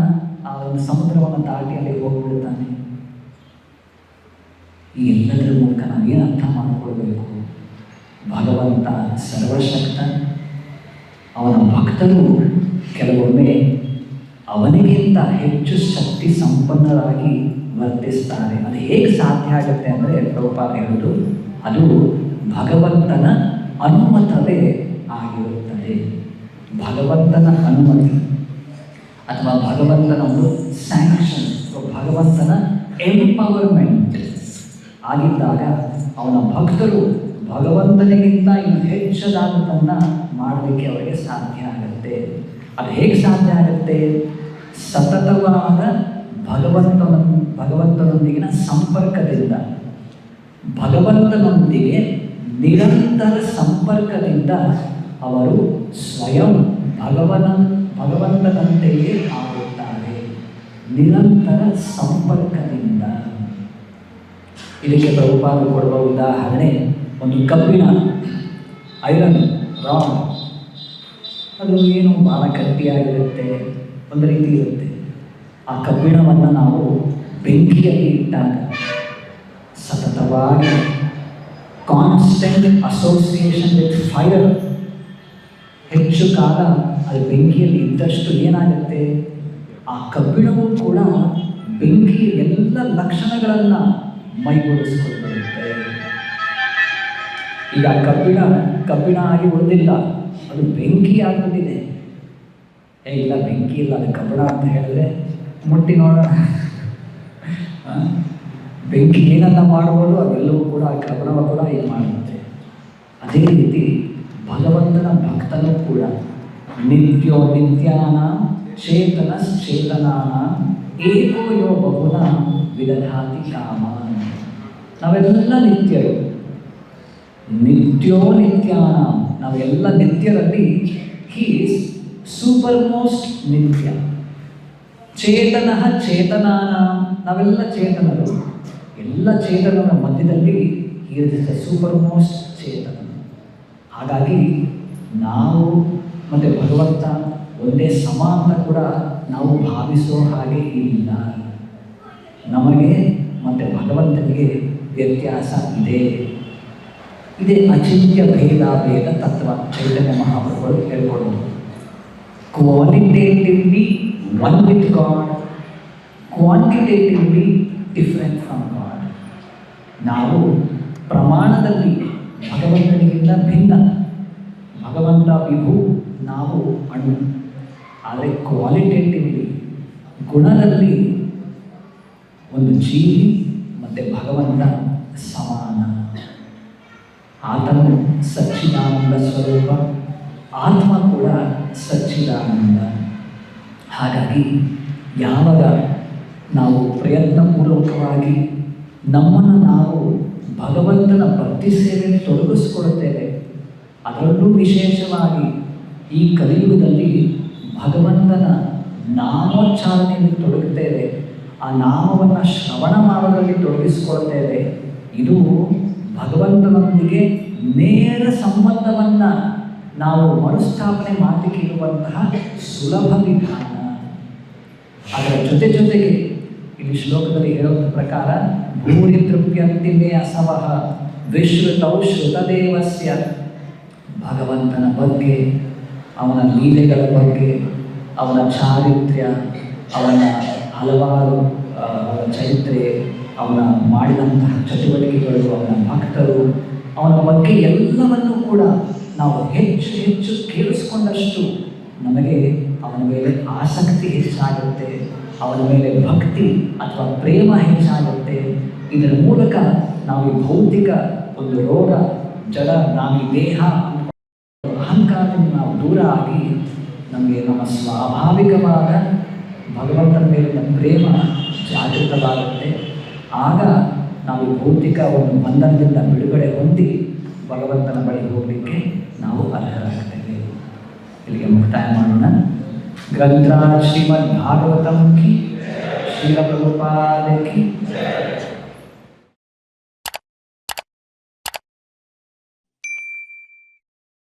ಆ ಒಂದು ಸಮುದ್ರವನ್ನು ದಾಟಿ ಅಲ್ಲಿ ಹೋಗ್ಬಿಡ್ತಾನೆ. ಈ ಎಲ್ಲದರ ಮೂಲಕ ನಾವೇನು ಅರ್ಥ ಮಾಡಿಕೊಳ್ಬೇಕು? ಭಗವಂತ ಸರ್ವಶಕ್ತ, ಅವನ ಭಕ್ತರು ಕೆಲವೊಮ್ಮೆ ಅವನಿಗಿಂತ ಹೆಚ್ಚು ಶಕ್ತಿ ಸಂಪನ್ನರಾಗಿ ವರ್ತಿಸ್ತಾರೆ. ಅದು ಹೇಗೆ ಸಾಧ್ಯ ಆಗುತ್ತೆ ಅಂದರೆ ಪ್ರಭುಪಾದ ಹೇಳೋದು, ಅದು ಭಗವಂತನ ಅನುಮತವೇ ಆಗಿರುತ್ತದೆ. ಭಗವಂತನ ಅನುಮತಿ ಅಥವಾ ಭಗವಂತನ ಒಂದು ಸ್ಯಾಂಕ್ಷನ್, ಭಗವಂತನ ಎಂಪವರ್ಮೆಂಟ್ ಆಗಿದ್ದಾಗ ಅವನ ಭಕ್ತರು ಭಗವಂತನಿಗಿಂತ ಇನ್ನು ಹೆಚ್ಚದಾದದನ್ನು ಮಾಡಲಿಕ್ಕೆ ಅವರಿಗೆ ಸಾಧ್ಯ ಆಗುತ್ತೆ. ಅದು ಹೇಗೆ ಸಾಧ್ಯ ಆಗುತ್ತೆ? ಸತತವಾದ ಭಗವಂತನೊಂದಿಗಿನ ಸಂಪರ್ಕದಿಂದ, ಭಗವಂತನೊಂದಿಗೆ ನಿರಂತರ ಸಂಪರ್ಕದಿಂದ ಅವರು ಸ್ವಯಂ ಭಗವಂತನಂತೆಯೇ ಆಗುತ್ತಾರೆ. ನಿರಂತರ ಸಂಪರ್ಕದಿಂದ. ಇದಕ್ಕೆ ಪ್ರಭುಪಾದ ಕೊಡುವ ಉದಾಹರಣೆ, ಒಂದು ಕಬ್ಬಿಣ, ಐರನ್ ರಾಡ್, ಅದು ಏನು ಭಾಳ ಗಟ್ಟಿಯಾಗಿರುತ್ತೆ, ಒಂದು ರೀತಿ ಇರುತ್ತೆ. ಆ ಕಬ್ಬಿಣವನ್ನು ನಾವು ಬೆಂಕಿಯಲ್ಲಿ ಇಟ್ಟಾಗ ಸತತವಾಗಿ ಕಾನ್ಸ್ಟೆಂಟ್ ಅಸೋಸಿಯೇಷನ್ ವಿತ್ ಫೈರ್, ಹೆಚ್ಚು ಕಾಲ ಅದು ಬೆಂಕಿಯಲ್ಲಿ ಇದ್ದಷ್ಟು ಏನಾಗುತ್ತೆ, ಆ ಕಬ್ಬಿಣವೂ ಕೂಡ ಬೆಂಕಿ ಎಲ್ಲ ಲಕ್ಷಣಗಳನ್ನು ಮೈಗೂಡಿಸ್ಕೊಳ್ಬಿಡುತ್ತೆ. ಈಗ ಕಬ್ಬಿಣ ಆಗಿ ಉಳಿದಿಲ್ಲ, ಅದು ಬೆಂಕಿ ಆಗ್ಬಿಟ್ಟಿದೆ. ಇಲ್ಲ ಬೆಂಕಿ ಇಲ್ಲ, ಅದು ಕಬ್ಬಿಣ ಅಂತ ಹೇಳಿದ್ರೆ ಮುಟ್ಟಿ ನೋಡೋಣ, ಬೆಂಕಿ ಏನನ್ನ ಮಾಡ್ಬೋದು ಅವೆಲ್ಲವೂ ಕೂಡ ಆ ಕಬ್ಬಿಣವ ಕೂಡ ಇದು ಮಾಡುತ್ತೆ. ಅದೇ ರೀತಿ ಭಗವಂತನ ಭಕ್ತನೂ ಕೂಡ ನಿತ್ಯೋ ನಿತ್ಯಾನ ಚೇತನಾನ ಏಕೋ ಯೋ ಬಹುನ ವಿದಧಾತಿ ಕಾಮ. ನಾವೆಲ್ಲ ನಿತ್ಯರು, ನಿತ್ಯೋ ನಿತ್ಯಾನ, ನಾವೆಲ್ಲ ನಿತ್ಯರಲ್ಲಿ ಹೀಸ್ ಸೂಪರ್ ಮೋಸ್ಟ್ ನಿತ್ಯ. ಚೇತನಾನ, ನಾವೆಲ್ಲ ಚೇತನರು, ಎಲ್ಲ ಚೇತನರ ಮಧ್ಯದಲ್ಲಿ ಈಸ್ ಸೂಪರ್ ಮೋಸ್ಟ್ ಚೇತನ. ಹಾಗಾಗಿ ನಾವು ಮತ್ತು ಭಗವಂತ ಒಂದೇ ಸಮ ಅಂತ ಕೂಡ ನಾವು ಭಾವಿಸೋ ಹಾಗೆ ಇಲ್ಲ. ನಮಗೆ ಮತ್ತು ಭಗವಂತನಿಗೆ ವ್ಯತ್ಯಾಸ ಇದೆ. ಇದೇ ಅಚಿಂತ್ಯ ಭೇದ ತತ್ವ ಚೈತನ್ಯ ಮಹಾಪ್ರಭುಗಳು ಹೇಳ್ಕೊಡೋದು. Qualitatively one with God, quantitatively different from God. ನಾವು ಪ್ರಮಾಣದಲ್ಲಿ ಭಗವಂತನಿಗಿಂತ ಭಿನ್ನ. ಭಗವಂತ ವಿಭು, ನಾವು ಅಣು. ಆದರೆ ಕ್ವಾಲಿಟೇಟಿವ್ಲಿ, ಗುಣದಲ್ಲಿ ಒಂದು ಜೀವಿ ಮತ್ತು ಭಗವಂತ ಸಮಾನ. ಆತನು ಸಚ್ಚಿದಾನಂದ ಸ್ವರೂಪ, ಆತ್ಮ ಕೂಡ ಸಚ್ಚಿದಾನಂದ. ಹಾಗಾಗಿ ಯಾವಾಗ ನಾವು ಪ್ರಯತ್ನಪೂರ್ವಕವಾಗಿ ನಮ್ಮನ್ನು ನಾವು ಭಗವಂತನ ಭಕ್ತಿ ಸೇವೆಯಲ್ಲಿ ತೊಡಗಿಸ್ಕೊಳ್ತೇವೆ, ಅದರಲ್ಲೂ ವಿಶೇಷವಾಗಿ ಈ ಕಲಿಯುಗದಲ್ಲಿ ಭಗವಂತನ ನಾಮೋಚ್ಚಾರಣೆಯಲ್ಲಿ ತೊಡಗುತ್ತೇವೆ, ಆ ನಾಮವನ್ನು ಶ್ರವಣ ಮಾಡೋದ್ರಲ್ಲಿ ತೊಡಗಿಸ್ಕೊಳ್ತೇವೆ, ಇದು ಭಗವಂತನೊಂದಿಗೆ ನೇರ ಸಂಬಂಧವನ್ನು ನಾವು ಮರುಸ್ಥಾಪನೆ ಮಾಡಲಿಕ್ಕೆ ಇರುವಂತಹ ಸುಲಭ ವಿಧಾನ. ಅದರ ಜೊತೆಗೆ ಇಲ್ಲಿ ಶ್ಲೋಕದಲ್ಲಿ ಹೇಳುವ ಪ್ರಕಾರ ಭೂರಿ ತೃಪ್ಯಂತಿಮೇ ಅಸವಃ ವಿಶ್ರುತೌ ಶ್ರುತದೇವಸ್ಯ, ಭಗವಂತನ ಬಗ್ಗೆ, ಅವನ ಲೀಲೆಗಳ ಬಗ್ಗೆ, ಅವನ ಚಾರಿತ್ರ್ಯ, ಅವನ ಹಲವಾರು ಅವನ ಚರಿತ್ರೆ, ಅವನ ಮಾಡಿದಂತಹ ಚಟುವಟಿಕೆಗಳು, ಅವನ ಭಕ್ತರು, ಅವನ ಬಗ್ಗೆ ಎಲ್ಲವನ್ನೂ ಕೂಡ ನಾವು ಹೆಚ್ಚು ಹೆಚ್ಚು ಕೇಳಿಸ್ಕೊಂಡಷ್ಟು ನಮಗೆ ಅವನ ಮೇಲೆ ಆಸಕ್ತಿ ಹೆಚ್ಚಾಗುತ್ತೆ, ಅವನ ಮೇಲೆ ಭಕ್ತಿ ಅಥವಾ ಪ್ರೇಮ ಹೆಚ್ಚಾಗುತ್ತೆ. ಇದರ ಮೂಲಕ ನಾವು ಈ ಭೌತಿಕ ಒಂದು ರೋಗ, ಜಡ, ನಾವು ಈ ದೇಹ ಅಹಂಕಾರದಿಂದ ನಾವು ದೂರ ಆಗಿ ನಮಗೆ ನಮ್ಮ ಸ್ವಾಭಾವಿಕವಾದ ಭಗವಂತನ ಮೇಲಿನ ಪ್ರೇಮ ಜಾಗೃತವಾಗುತ್ತೆ. ಆಗ ನಾವು ಈ ಭೌತಿಕ ಒಂದು ಬಂಧನದಿಂದ ಬಿಡುಗಡೆ ಹೊಂದಿ ಭಗವಂತನ ಬಳಿ ಹೋಗಲಿಕ್ಕೆ ನಾವು ಅರ್ಹರಾಗ್ತೇವೆ. ಇಲ್ಲಿಗೆ ಮುಕ್ತಾಯ ಮಾಡೋಣ. ಗ್ರಂಥರಾಜ್ ಶ್ರೀಮದ್ ಭಾಗವತಂ ಕಿ, ಶ್ರೀಲ ಪ್ರಭುಪಾದ ಕಿ.